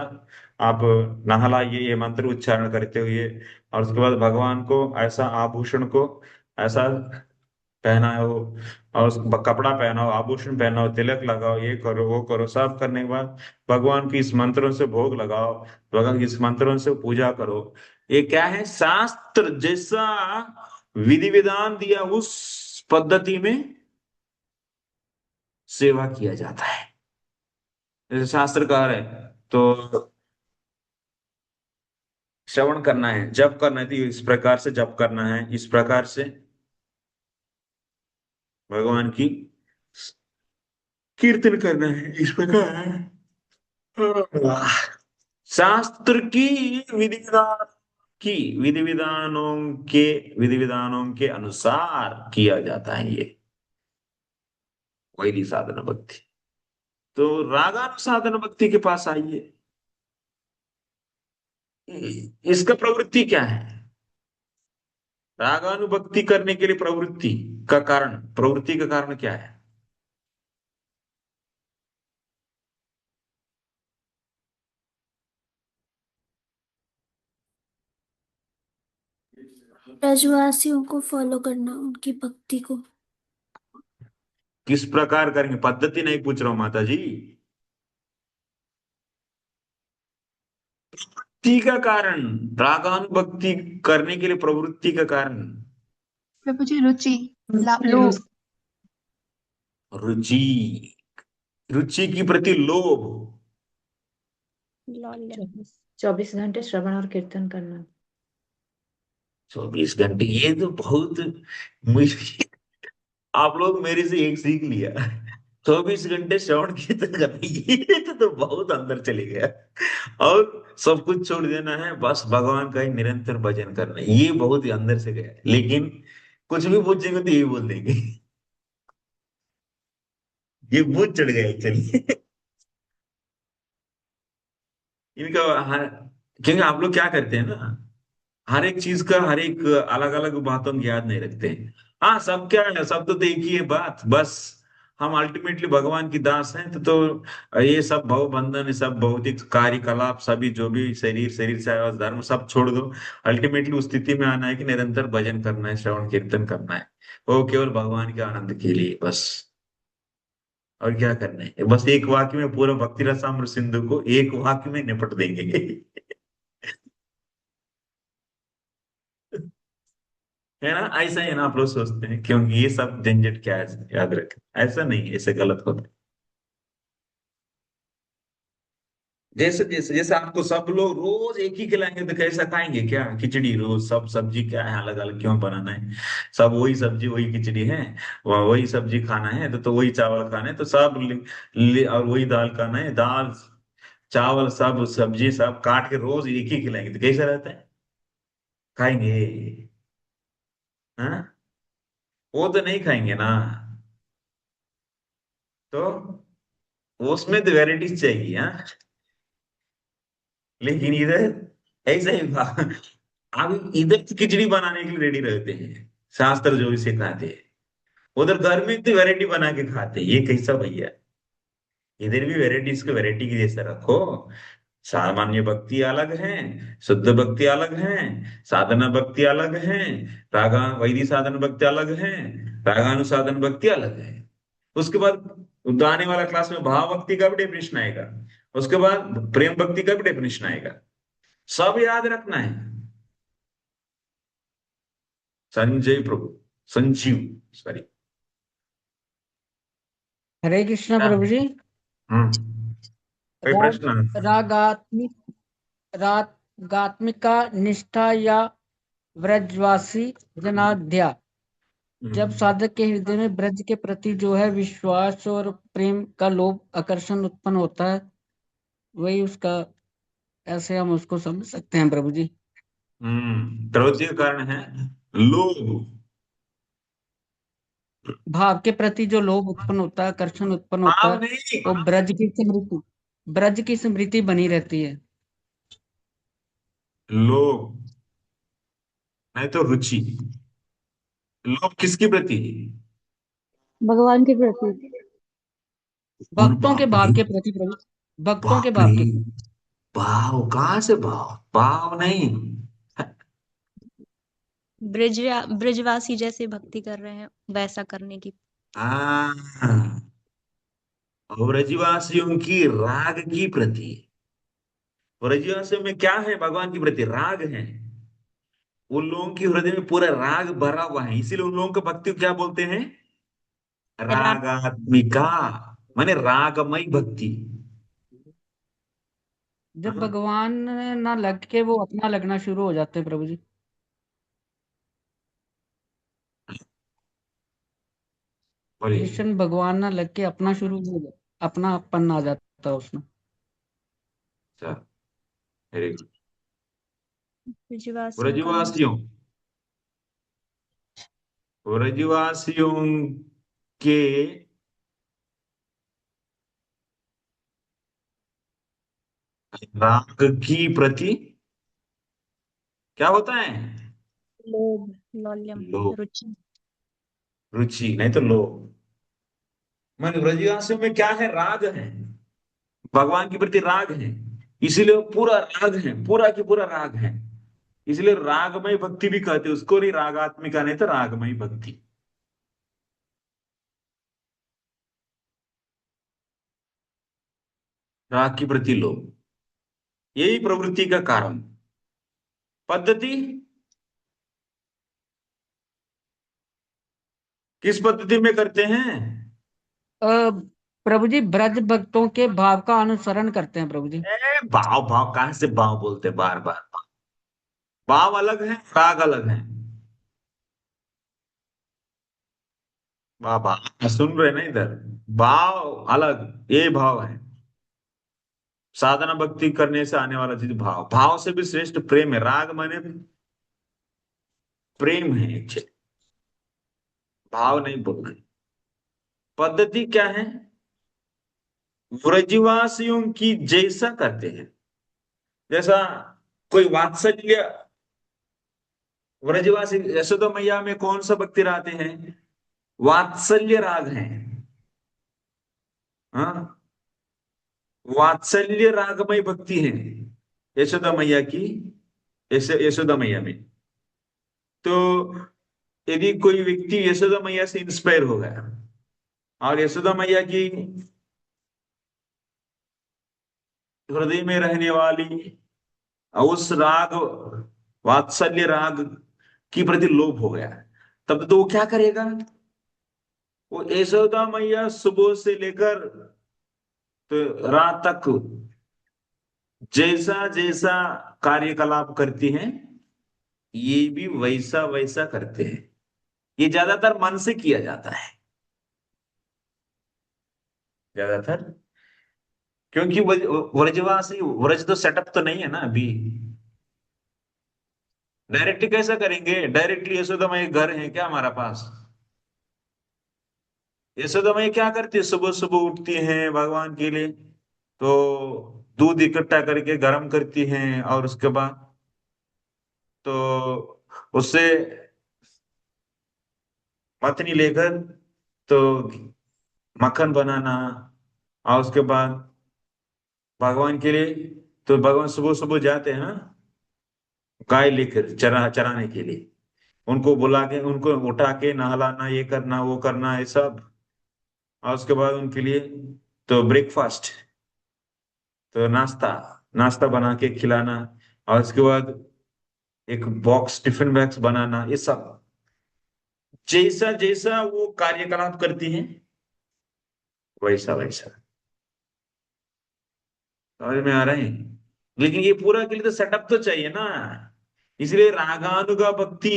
आप नहलाइए ये मंत्र उच्चारण करते हुए, और उसके बाद भगवान को ऐसा आभूषण को ऐसा पहनाओ, और कपड़ा पहनाओ, आभूषण पहनाओ, तिलक लगाओ, ये करो वो करो, सब करने के बाद भगवान की इस मंत्रों से भोग लगाओ, भगवान की इस मंत्रों से पूजा करो। ये क्या है, शास्त्र जैसा विधि विधान दिया उस पद्धति में सेवा किया जाता है। जैसे शास्त्र कह रहे तो श्रवण करना है, जप करना है तो इस प्रकार से जप करना है, इस प्रकार से भगवान की कीर्तन करना है, इस प्रकार शास्त्र की विधि विधान की विधि विधानों के अनुसार किया जाता है ये वैदिक साधना भक्ति। तो रागानुसाधन भक्ति के पास आइए, इसका प्रवृत्ति क्या है? रागानुभक्ति करने के लिए प्रवृत्ति का कारण क्या है? ब्रजवासियों को फॉलो करना, उनकी भक्ति को। किस प्रकार करेंगे, पद्धति नहीं पूछ रहा हूं माता जी, भक्ति का कारण, रागानुभक्ति करने के लिए प्रवृत्ति का कारण। प्रभु जी रुचि, लोभ, रुचि, रुचि की प्रति लोभ। 24 घंटे श्रवण और कीर्तन करना। 24 घंटे, ये तो बहुत मुश्किल, आप लोग मेरे से एक सीख लिया। 24 घंटे श्रवण कीर्तन करना, ये तो बहुत अंदर चले गया, और सब कुछ छोड़ देना है, बस भगवान का ही निरंतर भजन करना है, ये बहुत ही अंदर से गया। लेकिन कुछ भी पूछेंगे तो यही बोल देंगे, ये भूत चढ़ गया चलिए इनका। क्योंकि आप लोग क्या करते हैं ना, हर एक चीज का हर एक अलग अलग बातों की याद नहीं रखते हैं। हाँ सब क्या है, सब तो एक ही है बात, बस हम अल्टीमेटली भगवान की दास हैं, तो ये सब भव बंधन, ये सब भौतिक कार्यकलाप, सभी जो भी शरीर शरीर से आया धर्म सब छोड़ दो, अल्टीमेटली उस स्थिति में आना है कि निरंतर भजन करना है, श्रवण कीर्तन करना है, वो केवल भगवान के आनंद के लिए बस। और क्या करना है, बस एक वाक्य में पूरा भक्ति रसामृत सिंधु को एक वाक्य में निपट देंगे है ना, ऐसा ही ना आप लोग सोचते हैं, क्योंकि ये सब झंझट क्या है, याद रखें ऐसा नहीं है, ऐसे गलत होता है। जैसे जैसे जैसे आपको सब लोग रोज एक ही खिलाएंगे तो कैसा खाएंगे, क्या खिचड़ी रोज, सब सब्जी क्या है, अलग अलग क्यों बनाना है, सब वही सब्जी वही खिचड़ी है, वही सब्जी खाना है तो वही चावल खाना है, तो सब और वही दाल खाना है, दाल चावल सब सब्जी सब काट के रोज एक ही खिलाएंगे तो कैसा रहता है, खाएंगे? हाँ, वो तो नहीं खाएंगे ना, तो उसमें तो वेराइटीज चाहिए। हाँ, लेकिन इधर ऐसा ही अब इधर तो खिचड़ी बनाने के लिए रेडी रहते हैं, शास्त्र जो भी सिखाते हैं, उधर घर में तो वैरायटी बना के खाते हैं, ये कैसा भैया? इधर भी वैरायटीज को वैरायटी की जैसा रखो, सामान्य भक्ति अलग है, शुद्ध भक्ति अलग है, साधना भक्ति अलग है, रागा वैदिक साधन भक्ति अलग है, रागानुसाधन भक्ति अलग है। उसके बाद आने वाला क्लास में भाव भक्ति का भी डेफिनेशन आएगा, उसके बाद प्रेम भक्ति का भी डेफिनेशन आएगा, सब याद रखना है। संजय प्रभु। संजीव, सॉरी। हरे कृष्ण प्रभु जी। कोई प्रश्न? रागात्मिका निष्ठा या व्रजवासी जनाध्या, जब साधक के हृदय में ब्रज के प्रति जो है विश्वास और प्रेम का लोभ आकर्षण उत्पन्न होता है, वही उसका, ऐसे हम उसको समझ सकते हैं प्रभु जी। प्रवृत्ति का कारण है लोभ, भाव के प्रति जो लोभ उत्पन्न होता है, आकर्षण उत्पन्न होता भाव है, नहीं, वो ब्रज की स्मृति बनी रहती है। लोभ नहीं तो रुचि। लोभ किसकी प्रति? भगवान के प्रति। भक्तों के बाप भाव रे, के प्रति प्रभु, भक्तों के बाप भाव रे, के। भाव कहाँ से? भाव भाव नहीं। ब्रजवासी जैसे भक्ति कर रहे हैं वैसा करने की। हाँ, ब्रजवासियों की राग की प्रति। ब्रजवासियों में क्या है? भगवान की प्रति राग है। उन लोगों की हृदय में पूरा राग भरा हुआ है, इसीलिए उन लोगों को भक्ति को क्या बोलते हैं? रागात्मिका, माने रागमय भक्ति। जब भगवान ना लग के वो अपना लगना शुरू हो जाते हैं प्रभु जी। कृष्ण भगवान ना लग के अपना शुरू हो जाता, अपना अपन आ जाता है उसमें। Very good. ब्रजवासियों का ब्रजवासियों ब्रजवासियों के राग की प्रति क्या होता है? लोभ, लौल्यम, लोभ, रुचि। रुचि नहीं तो लोभ। मान ब्रजवासियों में क्या है? राग है, भगवान के प्रति राग है, इसीलिए वो पूरा राग है, पूरा की पूरा राग है, इसलिए रागमय भक्ति भी कहते हैं उसको। नहीं रागात्मिका नहीं तो रागमय भक्ति। राग की प्रति लोभ, यही प्रवृत्ति का कारण। पद्धति किस पद्धति में करते हैं? प्रभु जी ब्रज भक्तों के भाव का अनुसरण करते हैं प्रभु जी। भाव भाव कहां से भाव बोलते बार बार? भाव अलग है, राग अलग है। वाह, सुन रहे ना इधर? भाव अलग, ये भाव है। साधना भक्ति करने से आने वाला चीज भाव। भाव से भी श्रेष्ठ प्रेम है। राग माने प्रेम है, भाव नहीं बोल रहे। पद्धति क्या है? व्रजवासियों की जैसा करते हैं। जैसा कोई वात्सल्य, व्रजवासी यशोदा मैया में कौन सा भक्ति रहते हैं? वात्सल्य राग है। हाँ, वात्सल्य रागमय भक्ति है यशोदा मैया की, यशोदा मैया में। तो यदि कोई व्यक्ति यशोदा मैया से इंस्पायर हो गया और यशोदा मैया की हृदय में रहने वाली उस राग, वात्सल्य राग की प्रति लोभ हो गया, तब तो वो क्या करेगा? वो यशोदा मैया सुबह से लेकर तो रात तक जैसा जैसा कार्यकलाप करती हैं, ये भी वैसा वैसा करते हैं। ये ज्यादातर मन से किया जाता है, ज्यादातर, क्योंकि व्रजवासी, व्रज तो सेटअप तो नहीं है ना अभी। डायरेक्टली कैसा करेंगे? डायरेक्टली यशोदा मैया घर है क्या हमारा पास? यशोदा मैया क्या करती है? सुबह सुबह उठती हैं भगवान के लिए, तो दूध इकट्ठा करके गर्म करती हैं, और उसके बाद तो उससे मथनी लेकर तो मक्खन बनाना, और उसके बाद भगवान के लिए तो भगवान सुबह सुबह जाते हैं ना गाय लेकर चराने के लिए, उनको बुला के उनको उठा के नहलाना, ये करना वो करना, ये सब। और उसके बाद उनके लिए तो ब्रेकफास्ट, तो नाश्ता नाश्ता बना के खिलाना, और उसके बाद एक बॉक्स, टिफिन बैग्स बनाना, ये सब जैसा जैसा वो कार्यकलाप करती हैं वैसा वैसा। समझ में आ रहे हैं? लेकिन ये पूरा के लिए तो सेटअप तो चाहिए ना। इसलिए रागानुगा भक्ति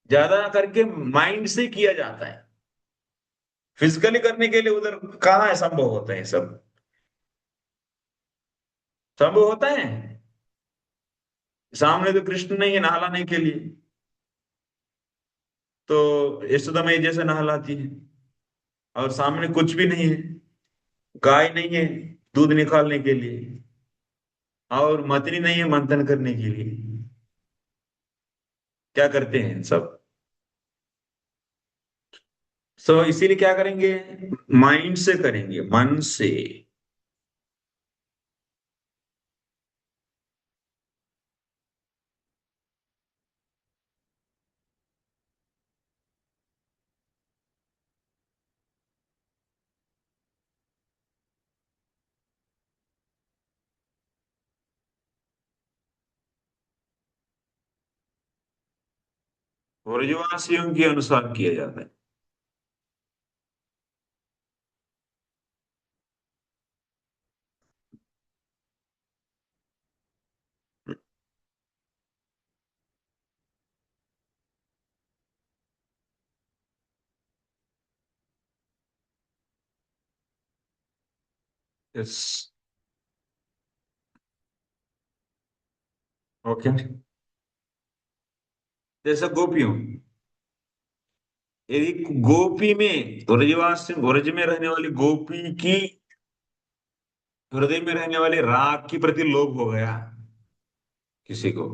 ज्यादा करके माइंड से किया जाता है। फिजिकली करने के लिए उधर कहाँ है संभव होता है सब? संभव होता है? सामने तो कृष्ण नहीं है नहलाने के लिए, तो यशोदा मैया जैसे नहलाती है, और सामने कुछ भी नहीं है, गाय नहीं है दूध निकालने के लिए, और मतनी नहीं है मंथन करने के लिए। क्या करते हैं सब? सो इसीलिए क्या करेंगे? माइंड से करेंगे, मन से। ब्रजवासियों के अनुसार किया जाता है। यस। ओके। जैसा गोपियों, यदि गोपी में ब्रजवास ब्रज में रहने वाली गोपी की हृदय में रहने वाले राग के प्रति लोभ हो गया किसी को,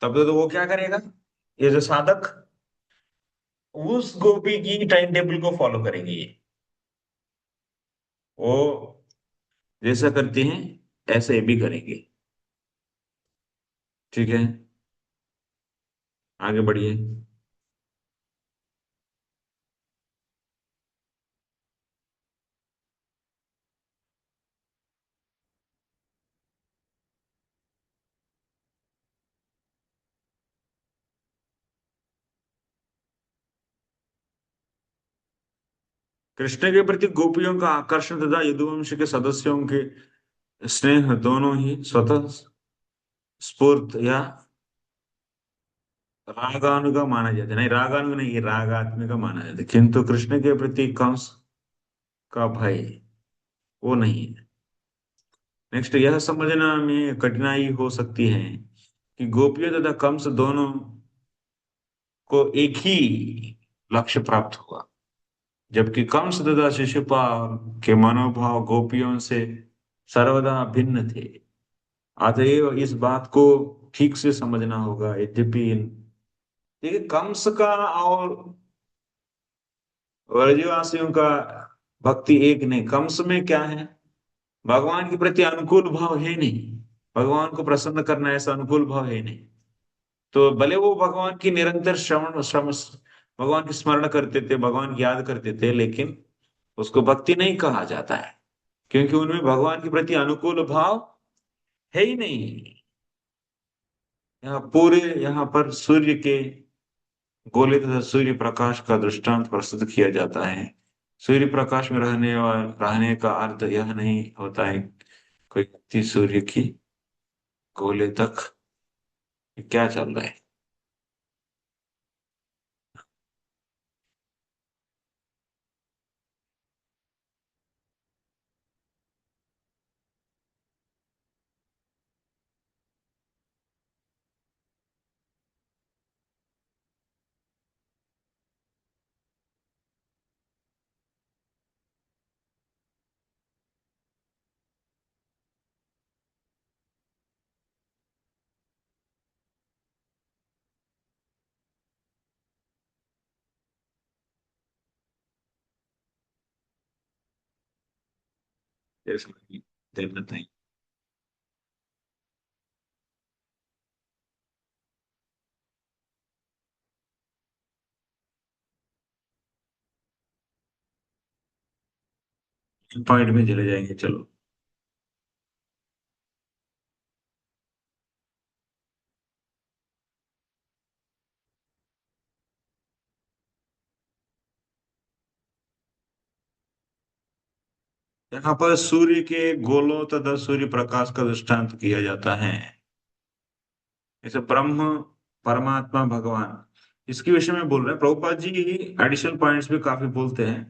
तब तो वो क्या करेगा? ये जो साधक उस गोपी की टाइम टेबल को फॉलो करेंगे। ये वो जैसा करते हैं ऐसे ये भी करेंगे। ठीक है, आगे बढ़िए। कृष्ण के प्रति गोपियों का आकर्षण तथा यदुवंश के सदस्यों के स्नेह दोनों ही स्वतः स्फूर्त या रागानुगा माना जाता है। नहीं, रागानुग नहीं, ये रागात्मिका माना जाता है। किंतु कृष्ण के प्रति कंस का भय वो नहीं है। नेक्स्ट, यह समझना में कठिनाई हो सकती है कि गोपियों तथा कंस दोनों को एक ही लक्ष्य प्राप्त हुआ, जबकि कंस तथा शिशुपाल के मनोभाव गोपियों से सर्वदा भिन्न थे। अतएव इस बात को ठीक से समझना होगा। यद्यपि देखिए, कंस का और ब्रजवासियों का भक्ति एक नहीं। कंस में क्या है? भगवान के प्रति अनुकूल भाव है नहीं, भगवान को प्रसन्न करना ऐसा अनुकूल भाव है नहीं। तो भले वो भगवान की निरंतर श्रवण श्रम भगवान की स्मरण करते थे, भगवान की याद करते थे, लेकिन उसको भक्ति नहीं कहा जाता है, क्योंकि उनमें भगवान के प्रति अनुकूल भाव है ही नहीं। यहाँ पर सूर्य के गोले तथा सूर्य प्रकाश का दृष्टांत प्रस्तुत किया जाता है। सूर्य प्रकाश में रहने का अर्थ यह नहीं होता है कोई व्यक्ति सूर्य की गोले तक क्या चल रहा है। जैसे पॉइंट में चले जाएंगे, चलो। यहाँ पर सूर्य के गोलों तथा सूर्य प्रकाश का दृष्टांत किया जाता है। जैसे ब्रह्म, परमात्मा, भगवान, इसके विषय में बोल रहे हैं प्रभुपाद जी। एडिशनल पॉइंट्स भी काफी बोलते हैं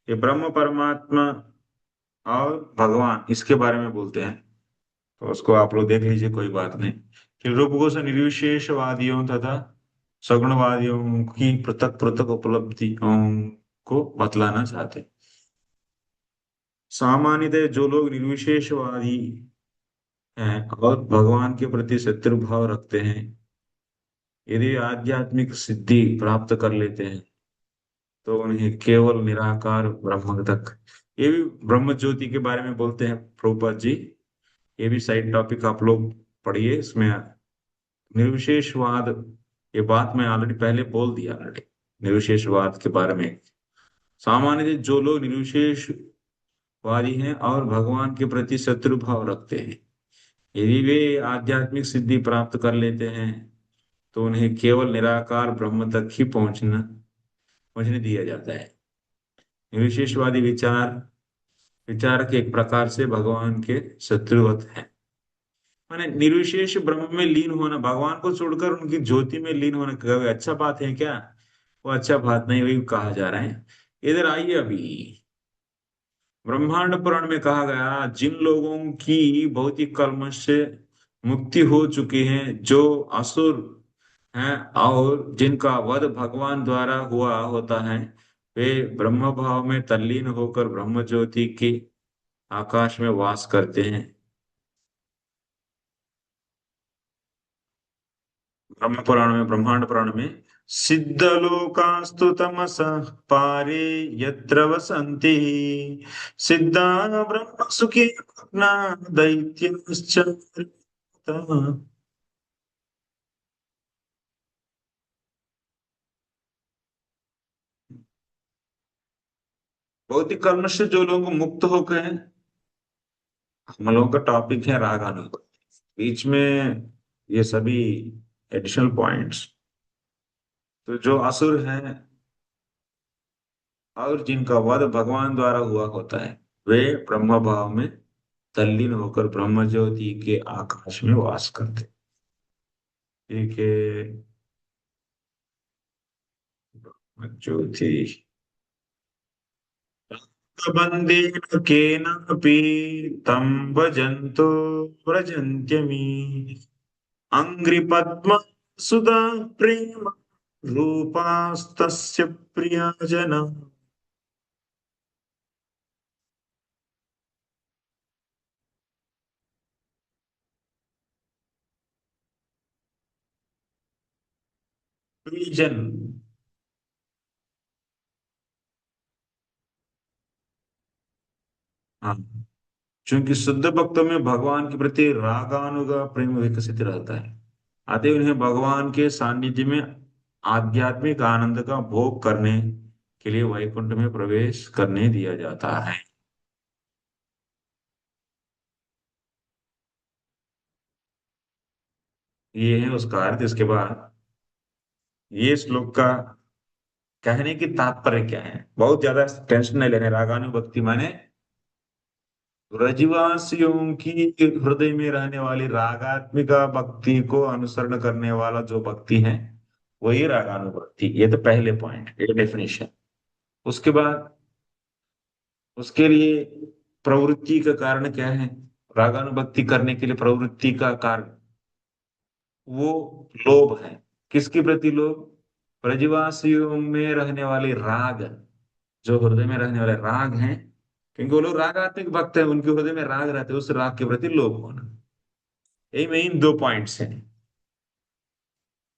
कि ब्रह्म, परमात्मा और भगवान, इसके बारे में बोलते हैं। तो उसको आप लोग देख लीजिए, कोई बात नहीं। कि रूप को से निर्विशेषवादियों तथा सगुणवादियों की पृथक पृथक उपलब्धियों को बतलाना चाहते हैं। सामान्यतः जो लोग निर्विशेषवादी हैं और भगवान के प्रति शत्रु भाव रखते हैं, यदि आध्यात्मिक सिद्धि प्राप्त कर लेते हैं तो उन्हें केवल निराकार ब्रह्म तक, ये भी ब्रह्म ज्योति के बारे में बोलते हैं प्रभुपाद जी। ये भी साइड टॉपिक आप लोग पढ़िए, इसमें निर्विशेषवाद, ये बात मैं ऑलरेडी पहले बोल दिया ऑलरेडी निर्विशेषवाद के बारे में। सामान्य जो लोग निर्विशेषवादी हैं और भगवान के प्रति शत्रु भाव रखते हैं, यदि वे आध्यात्मिक सिद्धि प्राप्त कर लेते हैं तो उन्हें केवल निराकार ब्रह्म तक ही पहुंचने दिया जाता है। निर्विशेषवादी विचारक एक प्रकार से भगवान के शत्रुवत है। माने निर्विशेष ब्रह्म में लीन होना, भगवान को छोड़कर उनकी ज्योति में लीन होना कोई अच्छा बात है क्या? वो अच्छा बात नहीं, वही कहा जा रहा है। इधर आइए, अभी ब्रह्मांड पुराण में कहा गया, जिन लोगों की भौतिक कर्म से मुक्ति हो चुकी है, जो असुर हैं और जिनका वध भगवान द्वारा हुआ होता है, वे ब्रह्म भाव में तल्लीन होकर ब्रह्म ज्योति के आकाश में वास करते हैं। ब्रह्म पुराण में, ब्रह्मांड पुराण में, सिद्धलोकास्तु तमसः पारे यत्र वसन्ति सिद्धा ब्रह्म सुखे मग्ना दैत्याश्च। भौतिक कर्म से जो लोग मुक्त हो गए, हम लोगों का टॉपिक है राग अनुग, बीच में ये सभी एडिशनल पॉइंट्स। तो जो असुर हैं और जिनका वध भगवान द्वारा हुआ होता है, वे ब्रह्म भाव में तल्लीन होकर ब्रह्म ज्योति के आकाश में वास करते। ठीक है, ज्योति बंदेन केनापि तं भजन्तो व्रजन्त्यमि अंघ्रिपद्म सुधा प्रेम रूपास्तस्य प्रियजना। प्रियजन, हाँ, क्योंकि शुद्ध भक्तों में भगवान के प्रति रागानुग प्रेम विकसित रहता है, अतः उन्हें भगवान के सानिध्य में आध्यात्मिक आनंद का भोग करने के लिए वैकुंठ में प्रवेश करने दिया जाता है। ये है उसका अर्थ। इसके बाद ये श्लोक का कहने की तात्पर्य क्या है, बहुत ज्यादा टेंशन नहीं लेने। रागानुभक्ति माने ब्रजवासियों की हृदय में रहने वाली रागात्मिका भक्ति को अनुसरण करने वाला जो भक्ति है, वही रागानुभक्ति। ये तो पहले पॉइंट, ये डेफिनेशन। उसके बाद उसके लिए प्रवृत्ति का कारण क्या है? रागानुभक्ति करने के लिए प्रवृत्ति का कारण वो लोभ है। किसके प्रति लोभ? ब्रजवासियों में रहने वाले राग, जो हृदय में रहने वाले राग हैं, क्योंकि वो लोग रागात्मिक भक्त हैं, उनके हृदय में राग रहते हैं, उस राग के प्रति लोभ होना। यही मेन दो पॉइंट्स हैं।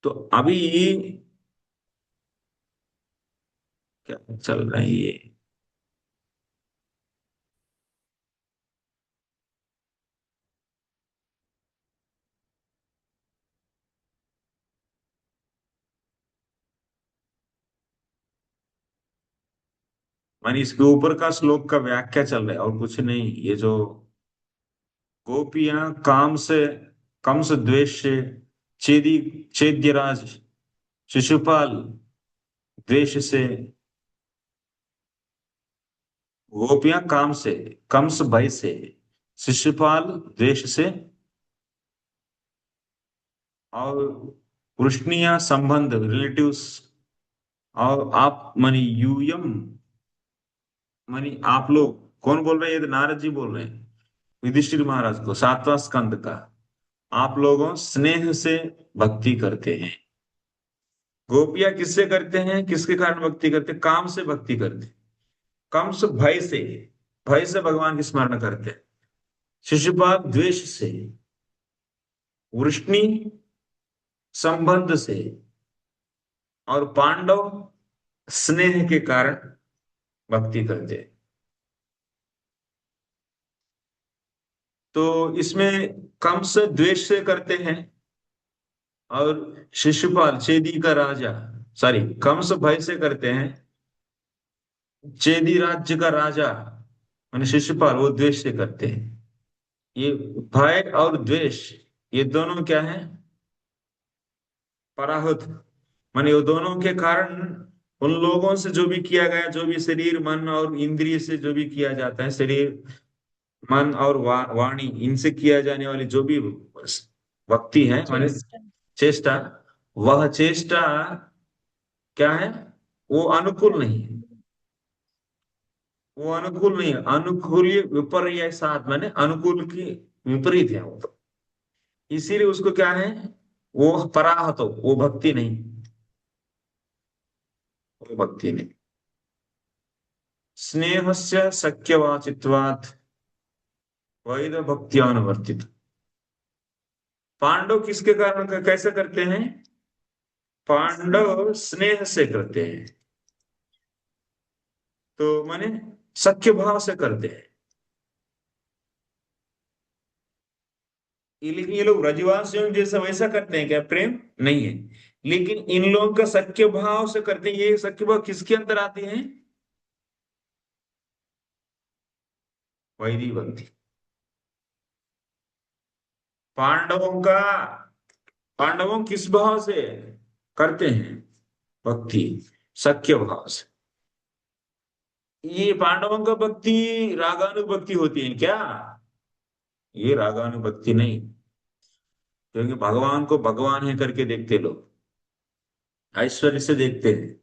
तो अभी क्या चल रहा है ये? मानी इसके ऊपर का श्लोक का व्याख्या चल रहा है और कुछ नहीं। ये जो गोपियां काम से, कम से द्वेष से, चेदी चेद्यराज शिशुपाल द्वेष से, गोपियां काम से, कंस भय से, शिशुपाल द्वेष से, और वृष्णिया संबंध रिलेटिव्स, और आप मानी यूयम मानी आप लोग। कौन बोल रहे हैं? ये तो नारद जी बोल रहे हैं युधिष्ठिर महाराज को, 7वां स्कंद का। आप लोगों स्नेह से भक्ति करते हैं। गोपियां किससे करते हैं? किसके कारण भक्ति करते हैं? काम से भक्ति करते हैं। कंस भय से, भय से भगवान की स्मरण करते हैं। शिशुपाल द्वेष से, वृष्णि संबंध से, और पांडव स्नेह के कारण भक्ति करते हैं। तो इसमें कंस द्वेष से करते हैं, और शिशुपाल चेदी का राजा, सॉरी, कंस भय से करते हैं, चेदी राज्य का राजा माने शिशुपाल वो द्वेष से करते हैं। ये भय और द्वेष, ये दोनों क्या है? पराहुत, माने वो दोनों के कारण उन लोगों से जो भी किया गया, जो भी शरीर मन और इंद्रिय से जो भी किया जाता है, शरीर मन और वाणी, इनसे किया जाने वाली जो भी भक्ति है माने चेष्टा, वह चेष्टा क्या है? वो अनुकूल नहीं है। वो अनुकूल नहीं है। अनुकूल विपर्य साथ माने अनुकूल की विपरीत है वो। तो इसीलिए उसको क्या है? वो पराहत हो, वो भक्ति नहीं, वो भक्ति नहीं। स्नेहस्य सख्यवाचित्वात् वैद भक्त्यानुवर्तित। पांडव किसके कारण कैसे करते हैं? पांडव स्नेह से करते हैं, तो माने सख्य भाव से करते हैं। लेकिन ये लोग ब्रजवासियों जैसा वैसा करते हैं क्या? प्रेम नहीं है, लेकिन इन लोगों का सख्य भाव से करते हैं। ये सख्य भाव किसके अंदर आते हैं? वैदी भक्ति। पांडवों किस भाव से करते हैं भक्ति? सख्य भाव से। ये पांडवों का भक्ति रागानुभक्ति होती है क्या? ये रागानुभक्ति नहीं, क्योंकि भगवान को भगवान है करके देखते लोग, ऐश्वर्य से देखते हैं।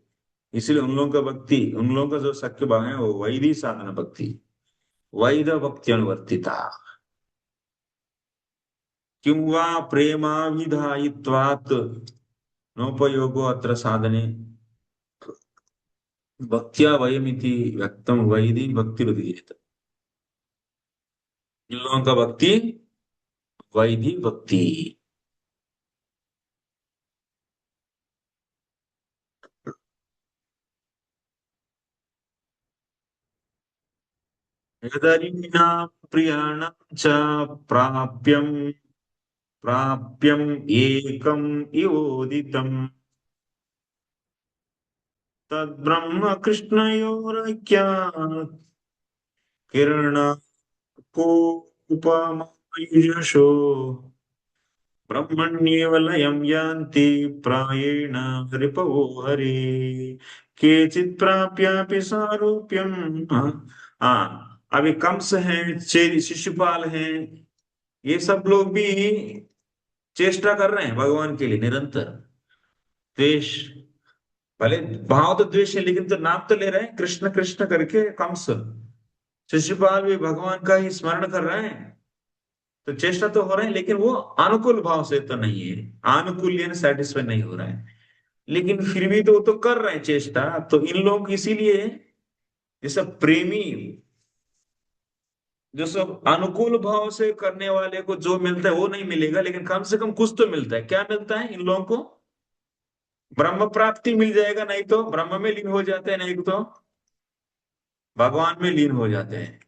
इसलिए उन लोगों का भक्ति, उन लोगों का जो सख्य भाव है वो वैदिक साधना भक्ति, वैद भक्ति अनुवर्तिता। किं वा प्रेमाभिधायित्वात् नोपयोगो अत्र साधने भक्त्या वयमिति व्यक्तम वैदी भक्ति रुदीयते। इन लोगों का भक्ति वैदी भक्ति। यदरीणां प्रियाणां च प्राप्यम् एकम् इवोदितम् तद्ब्रह्म कृष्णयोरैक्यात् किरणकोपमायुषो ब्रह्मण्येव लयं यान्ति प्रायेण रिपवो हरे केचित् प्राप्यापि सारूप्यम्। हाँ, अभी कंस है, शिशुपाल है, ये सब लोग भी चेष्टा कर रहे हैं भगवान के लिए निरंतर। द्वेष, भले भाव तो द्वेष है, लेकिन तो नाम तो ले रहे हैं कृष्ण कृष्ण करके। कंस, शिशुपाल भी भगवान का ही स्मरण कर रहे हैं, तो चेष्टा तो हो रहे हैं, लेकिन वो अनुकूल भाव से तो नहीं है, आनुकूल्य सेटिस्फाई नहीं हो रहा है, लेकिन फिर भी तो वो तो कर रहे हैं चेष्टा। तो इन लोग इसीलिए जैसा प्रेमी, जो सब अनुकूल भाव से करने वाले को जो मिलता है वो नहीं मिलेगा, लेकिन कम से कम कुछ तो मिलता है। क्या मिलता है इन लोगों को? ब्रह्म प्राप्ति मिल जाएगा, नहीं तो ब्रह्म में लीन हो जाते हैं, नहीं तो भगवान में लीन हो जाते हैं।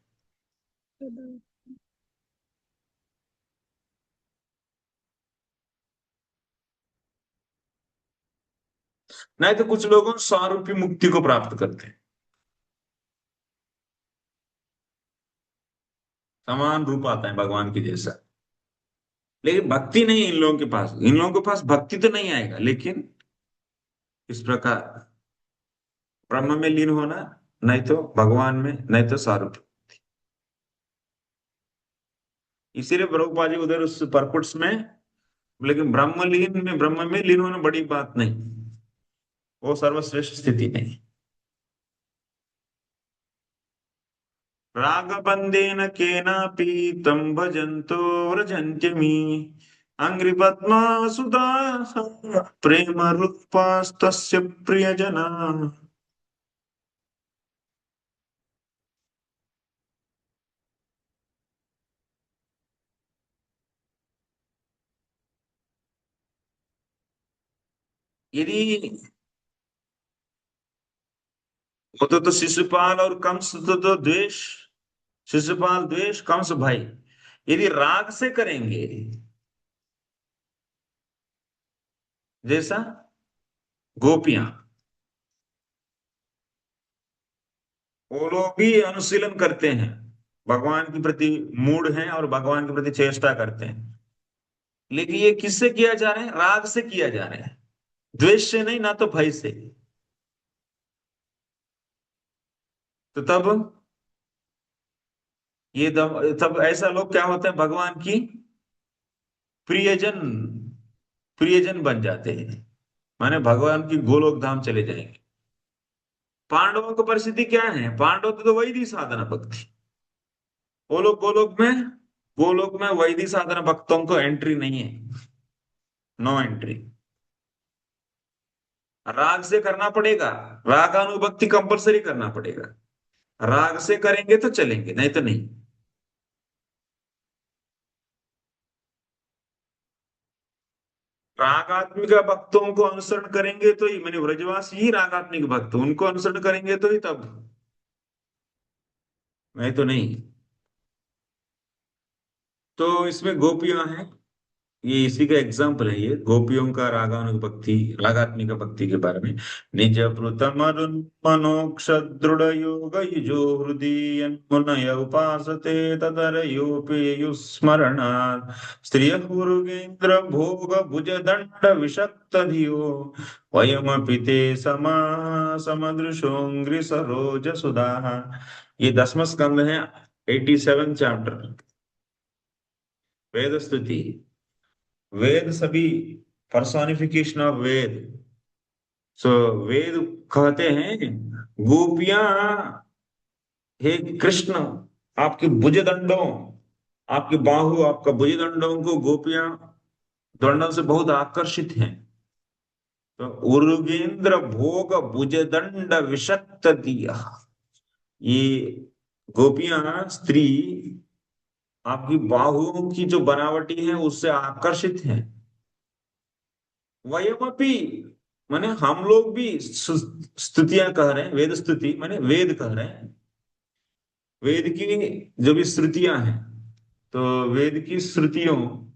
नहीं तो कुछ लोगों स्वारूपी मुक्ति को प्राप्त करते हैं, समान रूप आता है भगवान की जैसा, लेकिन भक्ति नहीं इन लोगों के पास। इन लोगों के पास भक्ति तो नहीं आएगा, लेकिन इस प्रकार ब्रह्म में लीन होना नहीं तो भगवान में, नहीं तो सारूप्य। इसीलिए प्रभुपाद जी उधर उस परपुट्स में, लेकिन ब्रह्मलीन में, ब्रह्म में लीन होना बड़ी बात नहीं, वो सर्वश्रेष्ठ स्थिति नहीं। रागबंधेन केनापि तं भजन्तो व्रजन्त्यमी अंघ्रिपद्मा सुधा प्रेम रूपास्तस्य प्रियजना। यदि वो तो शिशुपाल और कंस तो द्वेष, शिशुपाल द्वेष, कंस भाई, यदि राग से करेंगे, जैसा गोपियां, वो लोग भी अनुशीलन करते हैं, भगवान के प्रति मूड हैं और भगवान के प्रति चेष्टा करते हैं, लेकिन ये किससे किया जा रहा है? राग से किया जा रहा है, द्वेष से नहीं, ना तो भय से। तो तब ऐसा लोग क्या होते हैं? भगवान की प्रियजन, प्रियजन बन जाते हैं, माने भगवान की गोलोक धाम चले जाएंगे। पांडवों की परिस्थिति क्या है? पांडव तो वैदिक साधना भक्ति, वो लोग गोलोक में वैदिक साधना भक्तों को एंट्री नहीं है, नो एंट्री। राग से करना पड़ेगा, रागानुभक्ति कंपलसरी करना पड़ेगा, राग से करेंगे तो चलेंगे, नहीं तो नहीं। रागात्मिक भक्तों को अनुसरण करेंगे तो ही, मैंने व्रजवासी ही रागात्मिक भक्त, उनको अनुसरण करेंगे तो ही तब, नहीं तो नहीं। तो इसमें गोपियां हैं, ये इसी का एग्जाम्पल है, ये गोपियों का रागानुभक्ति, रागात्मिक भक्ति के बारे में। निज प्लुतम मनोक्ष दृढ़ योग युजो हृदय मुनय उपासते तदरयोपेयुस्मरणात् स्त्रियहुर्गेन्द्र भोग भुज दंड विषक्त धियो वयमपि ते समा समदृशोऽङ्घ्रि सरोज सुधाः। ये 10वां स्कंद है, 87 चैप्टर, वेद स्तुति। वेद सभी पर्सोनिफिकेशन ऑफ वेद। सो वेद कहते हैं गोपियां, हे कृष्ण, आपके भुजदंडों, आपके बाहु, आपका भुजदंडों को गोपियां दंडों से बहुत आकर्षित हैं। तो उर्गेन्द्र भोग भुजदंड विषक्त दिया, ये गोपियां, स्त्री आपकी बाहुओं की जो बनावटी है उससे आकर्षित हैं। वयमपि माने हम लोग भी स्तुतियां कह रहे हैं, वेद स्तुति माने वेद कह रहे हैं, वेद की जो भी श्रुतियां हैं, तो वेद की श्रुतियों,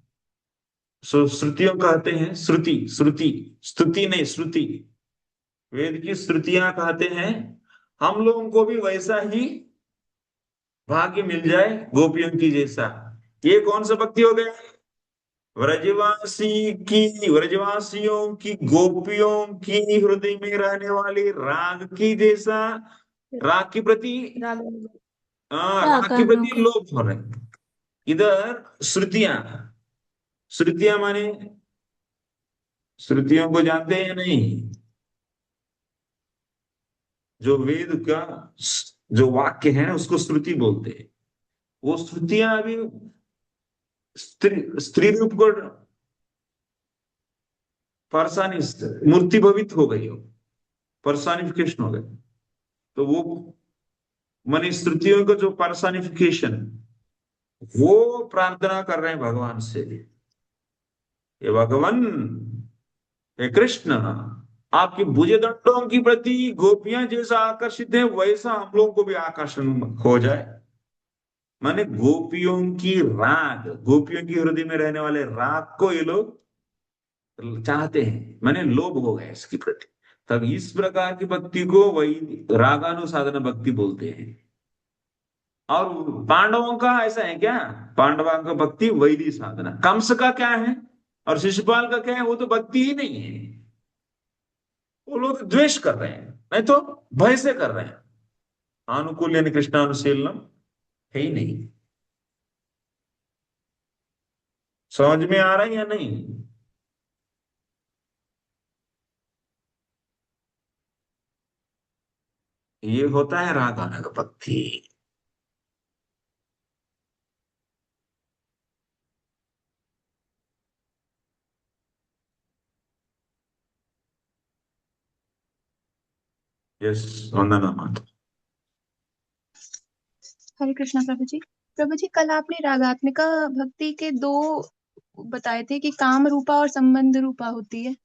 श्रुतियों कहते हैं, श्रुति, श्रुति, स्तुति नहीं, श्रुति, वेद की श्रुतियां कहते हैं। हम लोगों को भी वैसा ही भाग्य मिल जाए गोपियों की जैसा। ये कौन सा भक्ति हो गया? व्रजवासियों की, गोपियों की हृदय में रहने वाली राग की जैसा, राग के प्रति, राग के प्रति लोभ हो रहे। इधर श्रुतियां, श्रुतियां माने, श्रुतियों को जानते हैं नहीं? जो वेद का जो वाक्य है उसको श्रुति बोलते हैं। वो श्रुतियां अभी स्त्री रूप को मूर्ति भवित हो गई हो, पर्सोनिफिकेशन हो गई। तो वो माने श्रुतियों को जो पर्सोनिफिकेशन, वो प्रार्थना कर रहे हैं भगवान से, ये भगवान, हे कृष्ण, आपके भुजदंडों की प्रति गोपियां जैसा आकर्षित है वैसा हम लोगों को भी आकर्षण हो जाए। माने गोपियों की राग, गोपियों की हृदय में रहने वाले राग को ये लोग चाहते हैं, माने लोभ हो गए इसके प्रति। तब इस प्रकार की भक्ति को वही रागानुसाधना भक्ति बोलते हैं। और पांडवों का ऐसा है क्या? पांडवों का भक्ति वैदिक साधना। कंस का क्या है और शिशुपाल का क्या है? वो तो भक्ति ही नहीं है, वो लोग द्वेष कर रहे हैं, नहीं तो भय से कर रहे हैं। आनुकूल्य कृष्णानुशीलनम है ही नहीं। समझ में आ रहा है या नहीं? ये होता है राग आनग भक्ति। यस, वंदना माता। हरे कृष्णा प्रभु जी। प्रभु जी, कल आपने रागात्मिका भक्ति के दो बताए थे कि काम रूपा और संबंध रूपा होती है।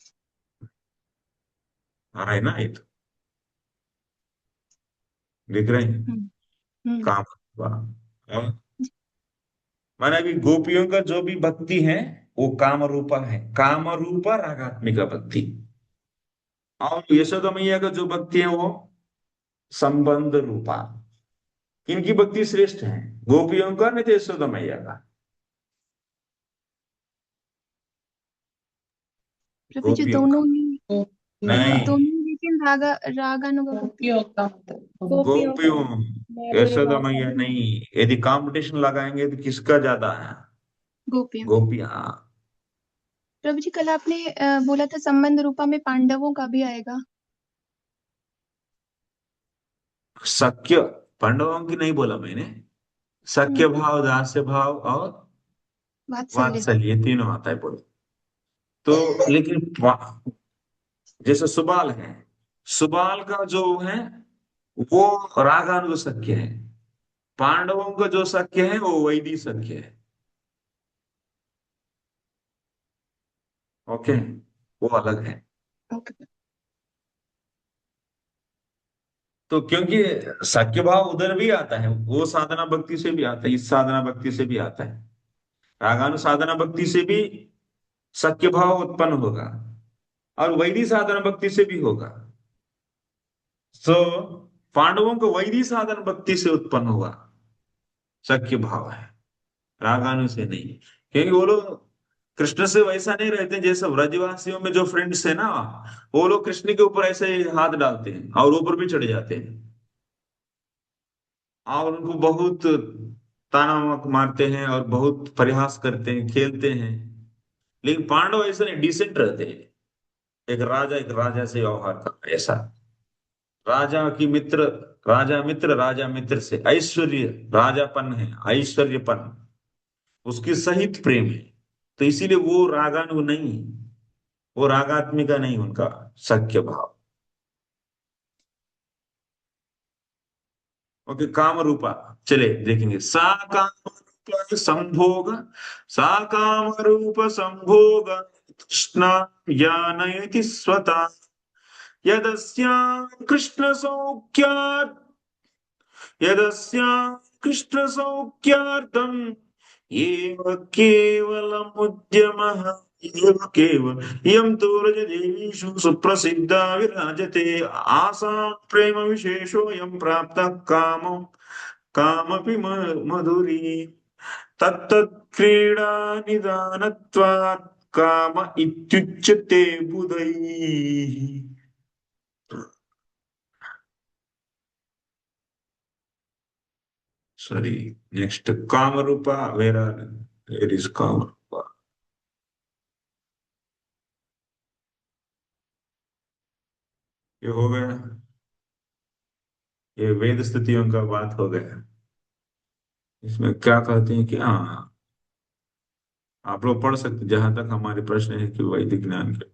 आ रहा है ना? ये तो दिख रहे हैं काम रूपा। और माना अभी गोपियों का जो भी भक्ति है वो काम रूपा है, काम रूपा रागात्मिका भक्ति। और यशोदा मैया का जो भक्ति है वो संबंध रूपा। इनकी भक्ति श्रेष्ठ है, गोपियों का नहीं तो यशोदा मैया का। प्रभु जी, गोपियों का दोनों ही नहीं, दोनों ही, लेकिन रागानुगा भक्ति गोपियों का गोपियों, यशोदा मैया नहीं। यदि कंपटीशन लगाएंगे तो किसका ज्यादा है? गोपियों। गोपियां। प्रभु जी, कल आपने बोला था संबंध रूपा में पांडवों का भी आएगा। सख्य पांडवों की नहीं बोला मैंने, सख्य भाव, दास्य भाव और वात्सल्य। वात्सल्य, ये तीनों आता है बोलो तो। लेकिन जैसे सुबाल है, सुबाल का जो है वो रागानुग सख्य है, पांडवों का जो सख्य है वो वैदी सख्य है। ओके, वो अलग है। ओके। तो क्योंकि सख्य भाव उधर भी आता है, वो साधना भक्ति से भी आता है, इस साधना भक्ति से भी आता है, रागानु साधना भक्ति से भी सख्य भाव उत्पन्न होगा और वैदिक साधना भक्ति से भी होगा। तो पांडवों को वैदिक साधन भक्ति से उत्पन्न हुआ सख्य भाव है, रागानु से नहीं। क्योंकि वो लोग कृष्ण से वैसा नहीं रहते जैसे व्रजवासियों में जो फ्रेंड्स है ना, वो लोग कृष्ण के ऊपर ऐसे हाथ डालते हैं और ऊपर भी चढ़ जाते हैं और उनको बहुत ताना मारते हैं और बहुत परिहास करते हैं, खेलते हैं। लेकिन पांडव ऐसे नहीं, डिसेंट रहते हैं, एक राजा से व्यवहार करता है ऐसा। राजा की मित्र, राजा मित्र, राजा मित्र से ऐश्वर्य, राजापन है, ऐश्वर्यपन, उसकी सहित प्रेम है। तो इसीलिए वो रागानु नहीं, वो रागात्मिका नहीं, उनका सख्य भाव। ओके, काम रूपा चले देखेंगे। सा काम रूप संभोग, सा काम रूप संभोग कृष्ण ज्ञानयति स्वता, यदस्यां कृष्ण सौख्यात्, यदस्यां कृष्ण सौख्यार्थम एव केवलमुद्यमः, एव केवल यम तो रजदेवीषु सुप्रसिद्धा विराजते, आसां प्रेम विशेषो यम प्राप्तः कामो कामपि मधुरी, तत्तत् क्रीडा निदानत्वात् काम इत्युच्यते बुधैः। सॉरी, नेक्स्ट काम रूपा, वेर इज काम रूपा? ये हो गया, ये वेद स्थितियों का बात हो गया। इसमें क्या कहते हैं कि हाँ, आप लोग पढ़ सकते जहां तक हमारे प्रश्न है कि वैदिक ज्ञान के।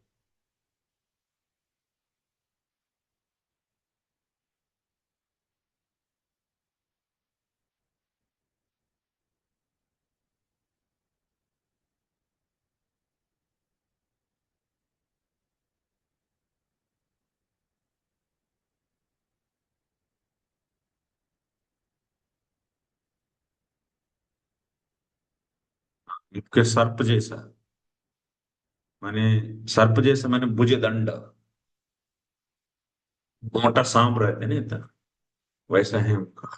इसके सर्प जैसा, माने सर्प जैसा माने भुजदंड, मोटा सांप रहते ना इतना, वैसा है उनका।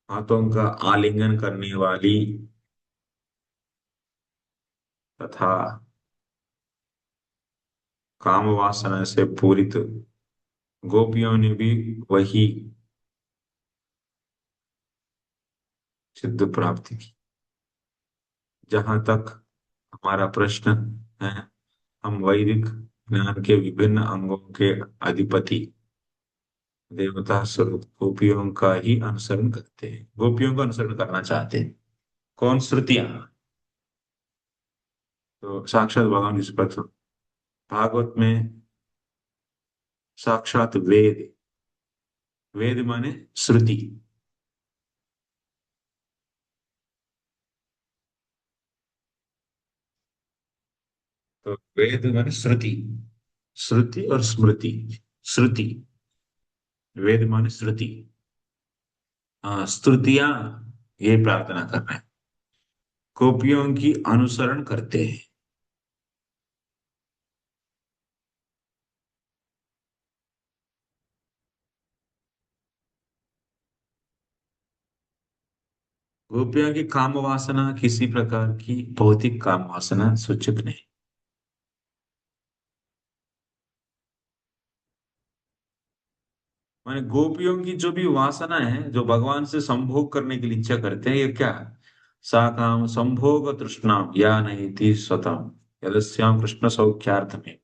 हाथों का आलिंगन करने वाली तथा काम वासना से पूरित गोपियों ने भी वही सिद्ध प्राप्ति की। जहां तक हमारा प्रश्न है, हम वैदिक ज्ञान के विभिन्न अंगों के अधिपति देवता स्वरूप गोपियों का ही अनुसरण करते हैं, गोपियों का अनुसरण करना चाहते हैं। कौन? श्रुतियां। तो साक्षात भगवान इस पर भागवत में साक्षात वेद, वेद माने श्रुति। तो वेद माने श्रुति, श्रुति और स्मृति। श्रुति, वेद माने श्रुति। हाँ, स्तुतियां ये प्रार्थना कर रहे हैं, गोपियों की अनुसरण करते हैं। गोपियों की काम वासना किसी प्रकार की भौतिक काम वासना सूचक नहीं। माने गोपियों की जो भी वासना है, जो भगवान से संभोग करने की इच्छा करते हैं, ये क्या है? सा काम संभोग तृष्णा या नहीं थी स्वतम यदस्याम कृष्ण सौख्यार्थ में।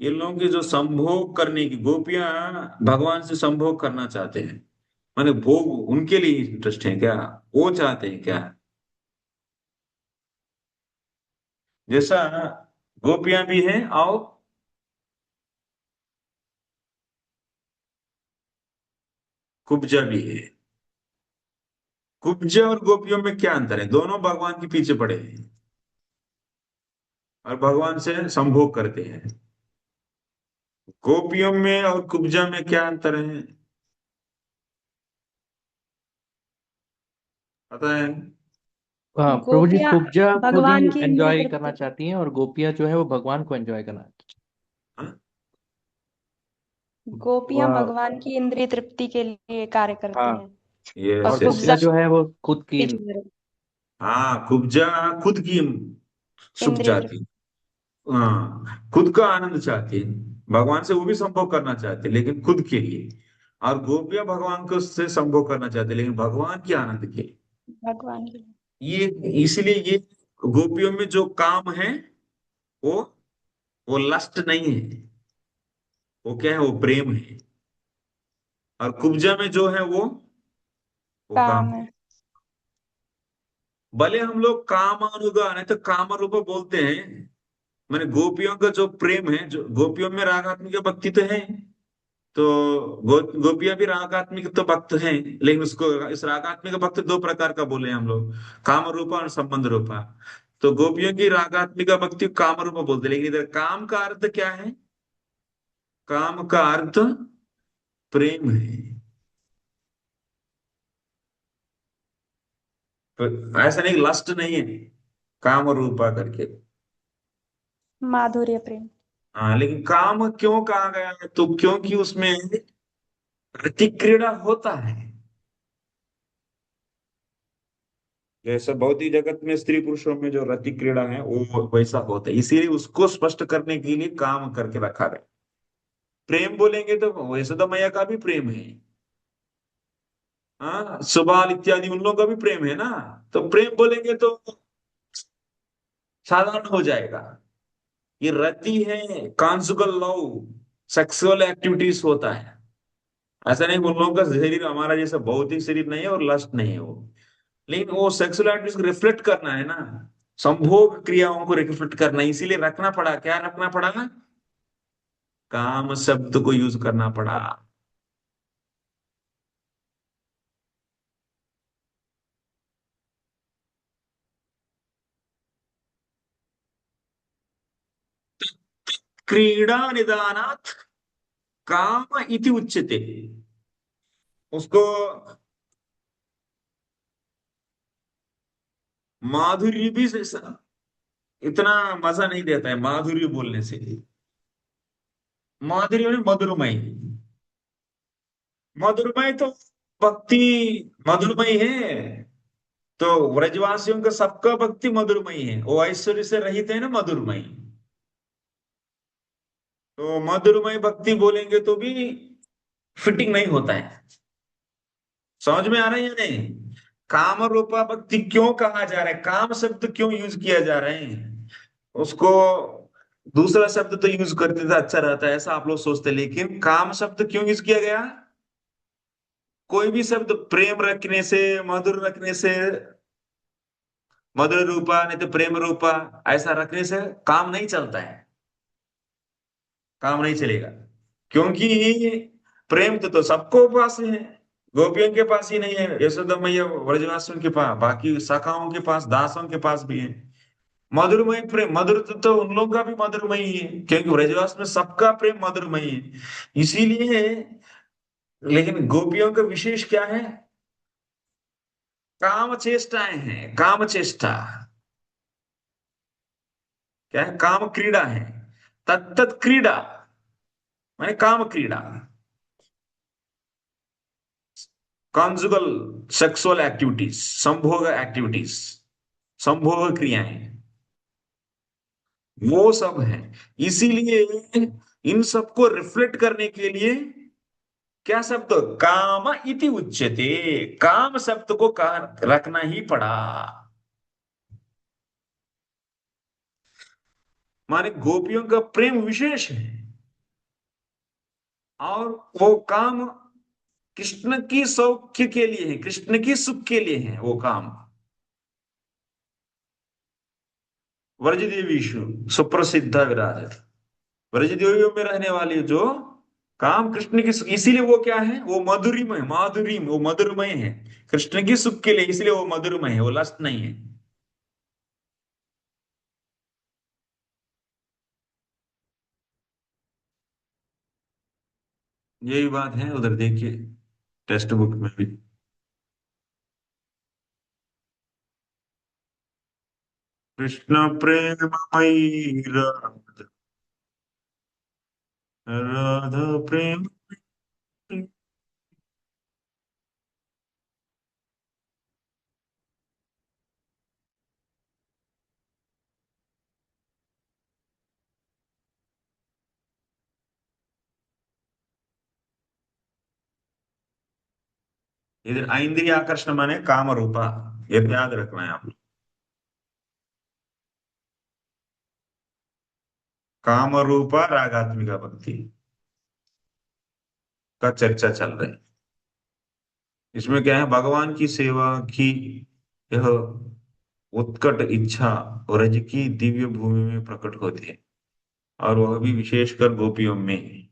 ये लोगों की जो संभोग करने की, गोपियां भगवान से संभोग करना चाहते हैं, माने भोग उनके लिए इंटरेस्ट है क्या? वो चाहते हैं क्या? जैसा गोपियां भी हैं और कुब्जा भी है। कुब्जा और गोपियों में क्या अंतर है? दोनों भगवान के पीछे पड़े हैं और भगवान से संभोग करते हैं। गोपियों में और कुब्जा में क्या अंतर है, पता है? हाँ प्रभु जी, गोपियां कुब्जा खुद ही भगवान की एंजॉय इंद्रिय करना तृप्ति चाहती हैं और गोपियां जो है वो भगवान को एंजॉय करना गोपियां वह- भगवान की इंद्रिय तृप्ति के लिए कार्य करती हाँ, हैं यस और और यस कुब्जा कुब्जा जो है वो खुद की पीछे रहे। हाँ, कुब्जा खुद की सुख इंद्रिय चाहती है, हाँ, खुद का आनंद चाहती है। भगवान से वो भी संभोग करना चाहते हैं लेकिन खुद के लिए, और गोपियां भगवान को से संभोग करना चाहते हैं लेकिन भगवान के आनंद के लिए। भगवान की ये इसलिए ये गोपियों में जो काम है वो वो लस्ट नहीं है, वो क्या है? वो प्रेम है। और कुब्जा में जो है वो काम काम है। है। भले हम लोग कामानुगा नहीं तो काम रूप बोलते हैं, मैंने गोपियों का जो प्रेम है, जो गोपियों में रागात्मिक भक्ति तो है, तो गोपियां भी रागात्मिक तो भक्त हैं, लेकिन उसको इस रागात्मिक भक्त दो प्रकार का बोले हम लोग, काम रूपा और संबंध रूपा। तो गोपियों की रागात्मिक भक्ति काम रूपा बोलते हैं, लेकिन इधर काम का अर्थ क्या है? काम का अर्थ प्रेम है। तो ऐसा नहीं, लस्ट नहीं है काम रूपा करके। माधुर्य प्रेम। हाँ, लेकिन काम क्यों कहा गया है? तो क्योंकि उसमें प्रतिक्रिया होता है। जैसा भौतिक जगत में स्त्री पुरुषों में जो रति क्रीड़ा है वो वैसा होता है, इसीलिए उसको स्पष्ट करने के लिए काम करके रखा गया। प्रेम बोलेंगे तो वैसे तो मैया का भी प्रेम है, हाँ, सुबाल इत्यादि उन लोगों का भी प्रेम है ना, तो प्रेम बोलेंगे तो साधारण हो जाएगा। ये रति है, कॉन्जुगल लव, सेक्सुअल एक्टिविटीज होता है। ऐसा नहीं, उन लोगों का शरीर हमारा जैसा भौतिक शरीर नहीं है और लस्ट नहीं है वो, लेकिन वो सेक्सुअल एक्टिविटीज को रिफ्लेक्ट करना है ना, संभोग क्रियाओं को रिफ्लेक्ट करना है, इसीलिए रखना पड़ा। क्या रखना पड़ा? काम शब्द को यूज करना पड़ा। क्रीड़ा निदानात् काम इति उच्यते। उसको माधुर्य भी इतना मजा नहीं देता है माधुर्य बोलने से। माधुर्य में मधुरमय, मधुरमय तो भक्ति मधुरमय है। तो व्रजवासियों का सबका भक्ति मधुरमय है, वो ऐश्वर्य से रहित है ना, मधुरमय। तो मधुरमय भक्ति बोलेंगे तो भी फिटिंग नहीं होता है। समझ में आ रहा है या नहीं? काम रूपा भक्ति क्यों कहा जा रहा है, काम शब्द क्यों यूज किया जा रहा है, उसको दूसरा शब्द तो यूज करते तो अच्छा रहता है ऐसा आप लोग सोचते, लेकिन काम शब्द क्यों यूज किया गया। कोई भी शब्द प्रेम रखने से, मधुर रखने से, मधुर रूपा नहीं तो प्रेम रूपा ऐसा रखने से काम नहीं चलता है, काम नहीं चलेगा। क्योंकि प्रेम तो सबको पास है, गोपियों के पास ही नहीं है, यशोदा मैया व्रजवासियों के पास, बाकी शाखाओं के पास, दासों के पास भी है। मधुरमय प्रेम, मधुर तो उन लोगों का भी मधुरमय ही है, क्योंकि व्रजवास में सबका प्रेम मधुरमय है, इसीलिए। लेकिन गोपियों का विशेष क्या है, काम चेष्टाएं हैं, काम चेष्टा क्या है, काम क्रीड़ा है, तत्त क्रीड़ा माने काम क्रीड़ा, कॉन्जुगल सेक्सुअल एक्टिविटीज, संभोग एक्टिविटीज, संभोग क्रियाएं, वो सब है। इसीलिए इन सबको रिफ्लेक्ट करने के लिए क्या शब्द, काम इति उच्यते, काम शब्द को रखना ही पड़ा। माने गोपियों का प्रेम विशेष है, और वो काम कृष्ण की सौख्य के लिए है, कृष्ण की सुख के लिए है वो काम। व्रजदेवीषु सुप्रसिद्ध विराजत, व्रजदेवियों में रहने वाली जो काम कृष्ण की सुख, इसीलिए वो क्या है, वो मधुरिमय, माधुरी, वो मधुरमय है कृष्ण की सुख के लिए, इसलिए वो मधुरमय है, वो लस्ट नहीं है। यही बात है, उधर देखिए टेक्स्ट बुक में भी। कृष्ण प्रेममयी राधा, राधा प्रेम। इधर इंद्रिय आकर्षण माने काम रूपा, ये याद रखना है आप लोग। काम रूपा रागात्मिका भक्ति का चर्चा चल रही है। इसमें क्या है, भगवान की सेवा की यह उत्कट इच्छा रज की दिव्य भूमि में प्रकट होती है, और वह भी विशेषकर गोपियों में।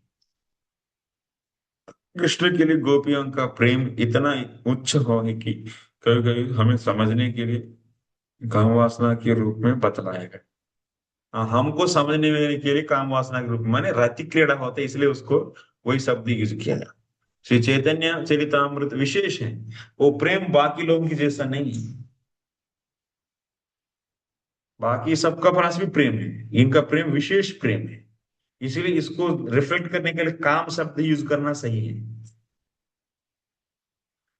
कृष्ण के लिए गोपियों का प्रेम इतना उच्च हो है कि कभी कभी हमें समझने के लिए काम वासना के रूप में बतलाया गया। हमको समझने में के लिए काम वासना के रूप में माने रति क्रीड़ा होता है, इसलिए उसको वही शब्द यूज किया गया। श्री चैतन्य चरितामृत विशेष है, वो प्रेम बाकी लोगों की जैसा नहीं है। बाकी सबका पास भी प्रेम है, इनका प्रेम विशेष प्रेम है, इसीलिए इसको रिफ्लेक्ट करने के लिए काम शब्द यूज करना सही है।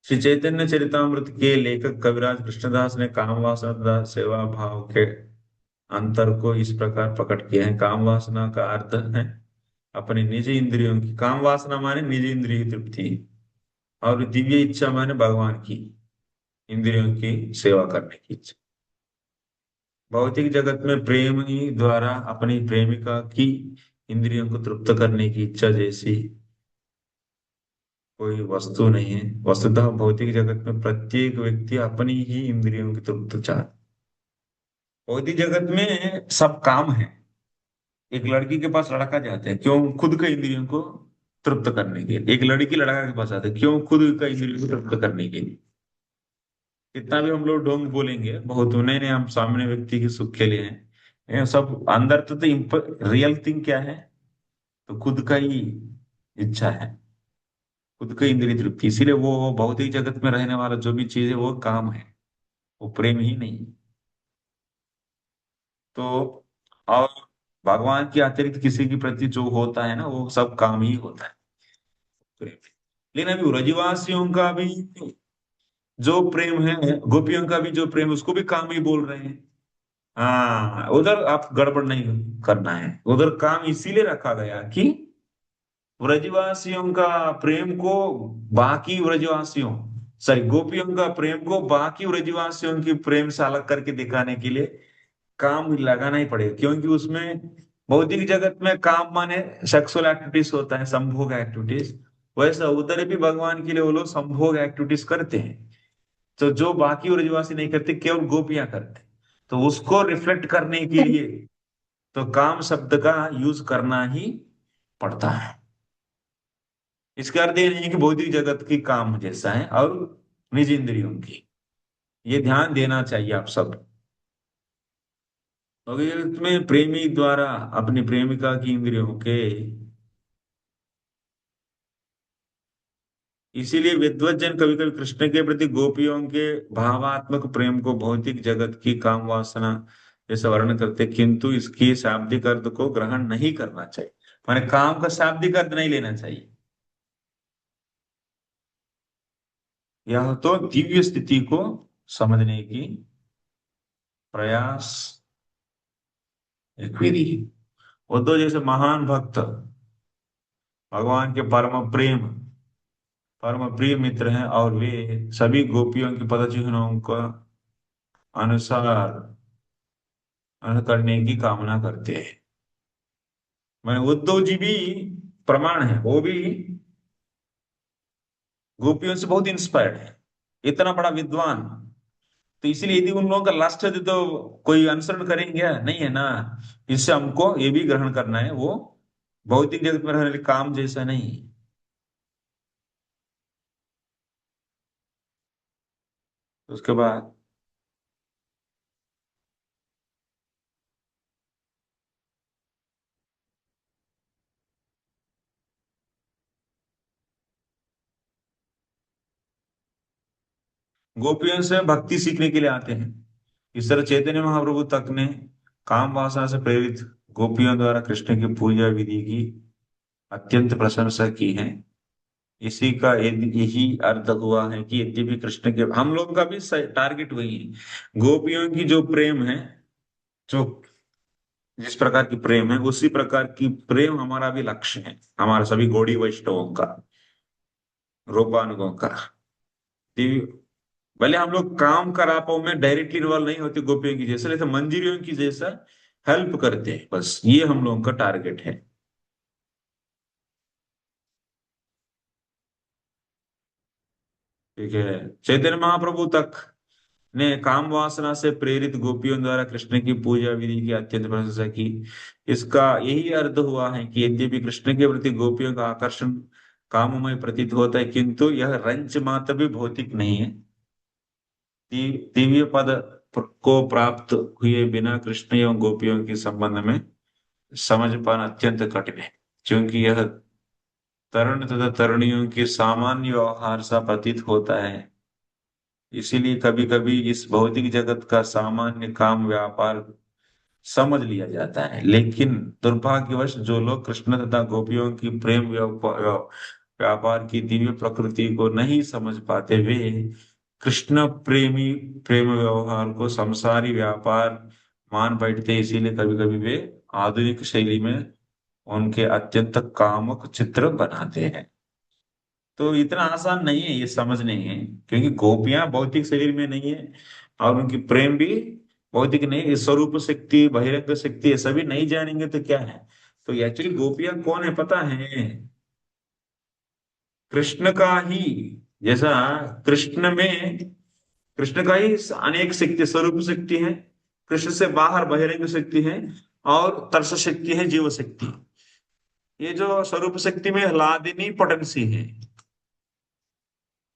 श्री चैतन्य चरितामृत के लेखक कविराज कृष्णदास ने काम वासना तथा सेवा भाव के अंतर को इस प्रकार प्रकट किया है। काम वासना का अर्थ है अपनी निजी इंद्रियों की, काम वासना माने निजी इंद्रिय तृप्ति, और दिव्य इच्छा माने भगवान की इंद्रियों की सेवा करने की इच्छा। भौतिक जगत में प्रेम ही द्वारा अपनी प्रेमिका की इंद्रियों को तृप्त करने की इच्छा जैसी कोई वस्तु नहीं है। वस्तुतः भौतिक जगत में प्रत्येक व्यक्ति अपनी ही इंद्रियों की तृप्त चाहता। भौतिक जगत में सब काम है। एक लड़की के पास लड़का जाते हैं क्यों, खुद के इंद्रियों को तृप्त करने के लिए। एक लड़की लड़का के पास आते हैं क्यों, खुद का इंद्रियों को तृप्त करने के लिए। कितना भी हम लोग ढोंग बोलेंगे, बहुत उन्हें हम सामने व्यक्ति के सुख के लिए हैं, ये सब अंदर तो रियल थिंग क्या है, तो खुद का ही इच्छा है, खुद का इंद्रिय तृप्ति। इसीलिए वो भौतिक जगत में रहने वाला जो भी चीज है वो काम है, वो प्रेम ही नहीं। तो और भगवान के अतिरिक्त किसी के प्रति जो होता है ना, वो सब काम ही होता है, प्रेम। लेकिन अभी व्रजवासियों का भी जो प्रेम है, गोपियों का भी जो प्रेम, उसको भी काम ही बोल रहे हैं। हाँ, उधर आप गड़बड़ नहीं करना है। उधर काम इसीलिए रखा गया कि व्रजवासियों का प्रेम को बाकी व्रजवासियों सॉरी गोपियों का प्रेम को बाकी ब्रजवासियों की प्रेम से अलग करके दिखाने के लिए काम लगाना ही पड़ेगा, क्योंकि उसमें भौतिक जगत में काम माने सेक्सुअल एक्टिविटीज होता है, संभोग एक्टिविटीज। वैसा उधर भी भगवान के लिए वो लोग संभोग एक्टिविटीज करते हैं, तो जो बाकी ब्रजवासी नहीं करते, केवल गोपियां करते। तो उसको रिफ्लेक्ट करने के लिए तो काम शब्द का यूज करना ही पड़ता है। इसका अर्थ ये नहीं है कि भौतिक जगत की काम जैसा है और निज इंद्रियों की, ये ध्यान देना चाहिए आप सब। अगर इसमें प्रेमी द्वारा अपनी प्रेमिका की इंद्रियों के, इसीलिए विद्वज्जन कभी कभी कृष्ण के प्रति गोपियों के भावात्मक प्रेम को भौतिक जगत की काम वासना जैसा वर्णन करते, किंतु इसकी शाब्दिक अर्थ को ग्रहण नहीं करना चाहिए। माने काम का शाब्दिक अर्थ नहीं लेना चाहिए। यह तो दिव्य स्थिति को समझने की प्रयास एक विधि है। वो तो जैसे महान भक्त भगवान के परम प्रिय मित्र हैं, और वे सभी गोपियों के पदचिन्हों का अनुसार करने की कामना करते हैं। मैंने उद्धव जी भी प्रमाण है, वो भी गोपियों से बहुत इंस्पायर्ड है, इतना बड़ा विद्वान। तो इसीलिए यदि उन लोगों का लास्ट है तो कोई अनुसरण करेंगे क्या? नहीं है ना। इससे हमको ये भी ग्रहण करना है, वो भौतिक जगत में रहने वाले काम जैसा नहीं। उसके बाद गोपियों से भक्ति सीखने के लिए आते हैं। इस तरह चैतन्य महाप्रभु तक ने काम वासना से प्रेरित गोपियों द्वारा कृष्ण की पूजा विधि की अत्यंत प्रशंसा की है। इसी का यही अर्थ हुआ है कि यद्यपि कृष्ण के, हम लोगों का भी टारगेट वही है। गोपियों की जो प्रेम है, जो जिस प्रकार की प्रेम है, उसी प्रकार की प्रेम हमारा भी लक्ष्य है, हमारा सभी गौड़ी वैष्णवों का, रूपानुगों का। भले हम लोग काम करापों में डायरेक्टली इन्वॉल्व नहीं होते गोपियों की जैसा, लेकिन मंदिरों की जैसा हेल्प करते हैं, बस ये हम लोगों का टारगेट है। ठीक है। चैतन्य महाप्रभु तक ने काम वासना से प्रेरित गोपियों द्वारा कृष्ण की पूजा विधि की अत्यंत प्रशंसा की। इसका यही अर्थ हुआ है कि यद्यपि कृष्ण के प्रति गोपियों का आकर्षण काममय प्रतीत होता है, किंतु यह रंच मात्र भी भौतिक नहीं है। दिव्य पद को प्राप्त हुए बिना कृष्ण एवं गोपियों के संबंध में समझ पाना अत्यंत कठिन है, क्योंकि यह तरुण तथा तरुणियों के सामान्य व्यवहार सा प्रतीत होता है। इसीलिए कभी कभी इस भौतिक जगत का सामान्य काम व्यापार समझ लिया जाता है, लेकिन दुर्भाग्यवश जो लोग कृष्ण तथा गोपियों की प्रेम व्यापार की दिव्य प्रकृति को नहीं समझ पाते, वे कृष्ण प्रेमी प्रेम व्यवहार को संसारी व्यापार मान बैठते। इसीलिए कभी कभी वे आधुनिक शैली में उनके अत्यंत कामुक चित्र बनाते हैं। तो इतना आसान नहीं है ये समझने है, क्योंकि गोपियां भौतिक शरीर में नहीं है और उनकी प्रेम भी भौतिक नहीं है। स्वरूप शक्ति, बहिरंग शक्ति, ये सभी नहीं जानेंगे तो क्या है। तो एक्चुअली गोपियां कौन है पता है? कृष्ण का ही, जैसा कृष्ण का ही अनेक शक्ति, स्वरूप शक्ति है, कृष्ण से बाहर बहिरंग शक्ति है, और तर्स शक्ति है, जीव शक्ति। ये जो स्वरूप शक्ति में ह्लादिनी पोटेंसी है,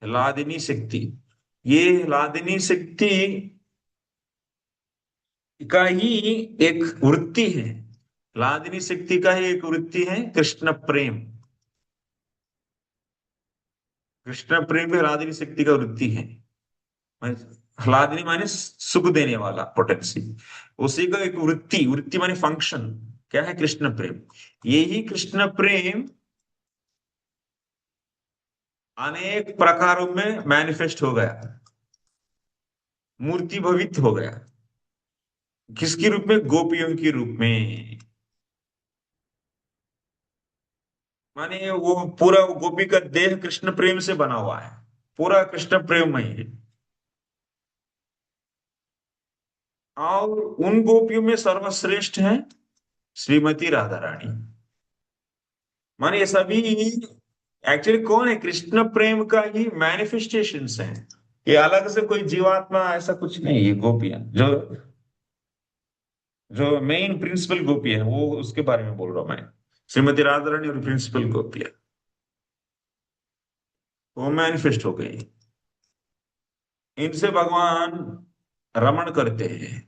ह्लादिनी शक्ति, ये ह्लादिनी शक्ति का ही एक वृत्ति है। ह्लादिनी शक्ति का ही एक वृत्ति है कृष्ण प्रेम। कृष्ण प्रेम भी ह्लादिनी शक्ति का वृत्ति है। ह्लादिनी माने सुख देने वाला पोटेंसी, उसी का एक वृत्ति माने फंक्शन क्या है? कृष्ण प्रेम। यही कृष्ण प्रेम अनेक प्रकारों में मैनिफेस्ट हो गया, मूर्ति भवित हो गया। किसके रूप में? गोपियों के रूप में। माने वो पूरा गोपी का देह कृष्ण प्रेम से बना हुआ है। पूरा कृष्ण प्रेममय है। और उन गोपियों में सर्वश्रेष्ठ है श्रीमती राधा रानी। माने ये सभी एक्चुअली कौन है, कृष्ण प्रेम का ही मैनिफेस्टेशंस हैं। ये अलग से कोई जीवात्मा ऐसा कुछ नहीं है। ये गोपियां जो जो मेन प्रिंसिपल गोपी है वो, उसके बारे में बोल रहा हूं मैं। श्रीमती राधा रानी और प्रिंसिपल गोपियां वो मैनिफेस्ट हो गई। इनसे भगवान रमण करते हैं।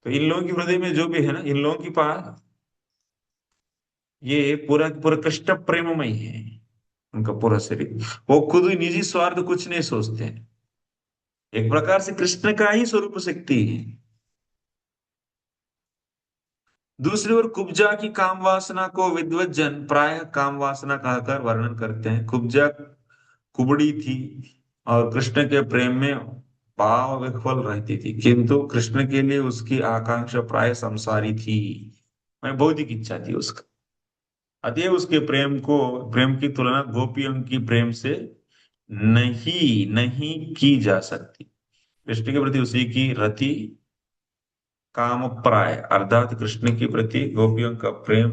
तो इन लोगों की हृदय में जो भी है ना, इन लोगों की पास ये पूरा पूरा कृष्ण प्रेममय है। उनका पूरा शरीर, वो खुद ही निजी स्वार्थ कुछ नहीं सोचते हैं। एक प्रकार से कृष्ण का ही स्वरूप शक्ति है। दूसरी ओर कुब्जा की काम वासना को विद्वत जन प्राय काम वासना कहकर वर्णन करते हैं। कुब्जा कुबड़ी थी और कृष्ण के प्रेम में भाव विह्वल रहती थी, किंतु कृष्ण के लिए उसकी आकांक्षा प्राय संसारी थी। मैं बौद्धिक इच्छा थी उसका। अतः उसके प्रेम की तुलना गोपियों की प्रेम से नहीं नहीं की जा सकती। कृष्ण के प्रति उसी की रति काम प्राय अर्थात कृष्ण के प्रति गोपियों का प्रेम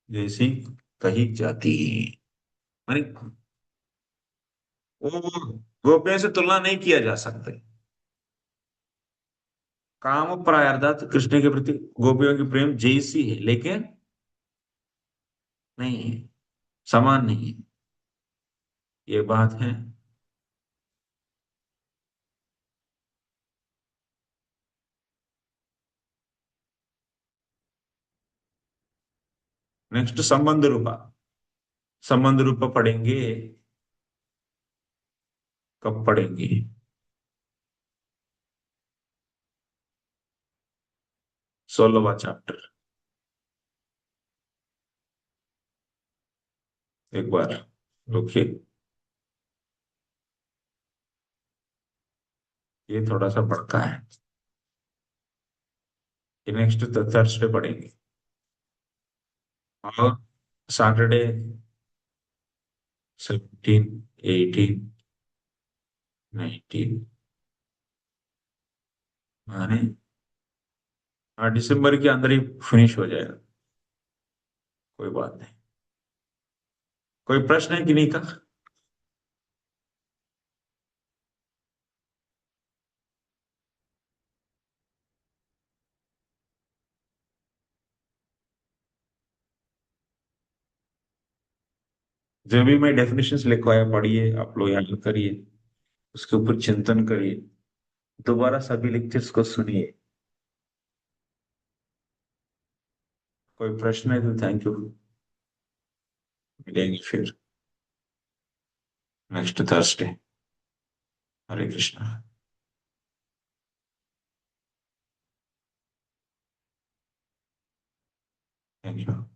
जैसी कही जाती है। माने वो गोपियों से तुलना नहीं किया जा सकता। काम प्राय अर्थात कृष्ण के प्रति गोपियों की प्रेम जैसी है, लेकिन नहीं है, समान नहीं है। ये बात है। नेक्स्ट संबंध रूपा। संबंध रूपा पढ़ेंगे, कब पढ़ेंगे? 16वां चैप्टर। एक बार रुकिए, ये थोड़ा सा बड़का है। ये नेक्स्ट थर्सडे पढ़ेंगे और सैटरडे 17, 18, 19 माने दिसंबर के अंदर ही फिनिश हो जाएगा। कोई बात नहीं। कोई प्रश्न है कि नहीं का? जो भी मैं डेफिनेशंस लिखवाया पढ़िए, आप लोग याद करिए, उसके ऊपर चिंतन करिए, दोबारा सभी लेक्चर्स को सुनिए। कोई प्रश्न है तो थैंक यू। मिलेंगे फिर next Thursday. Hare Krishna. Thank you.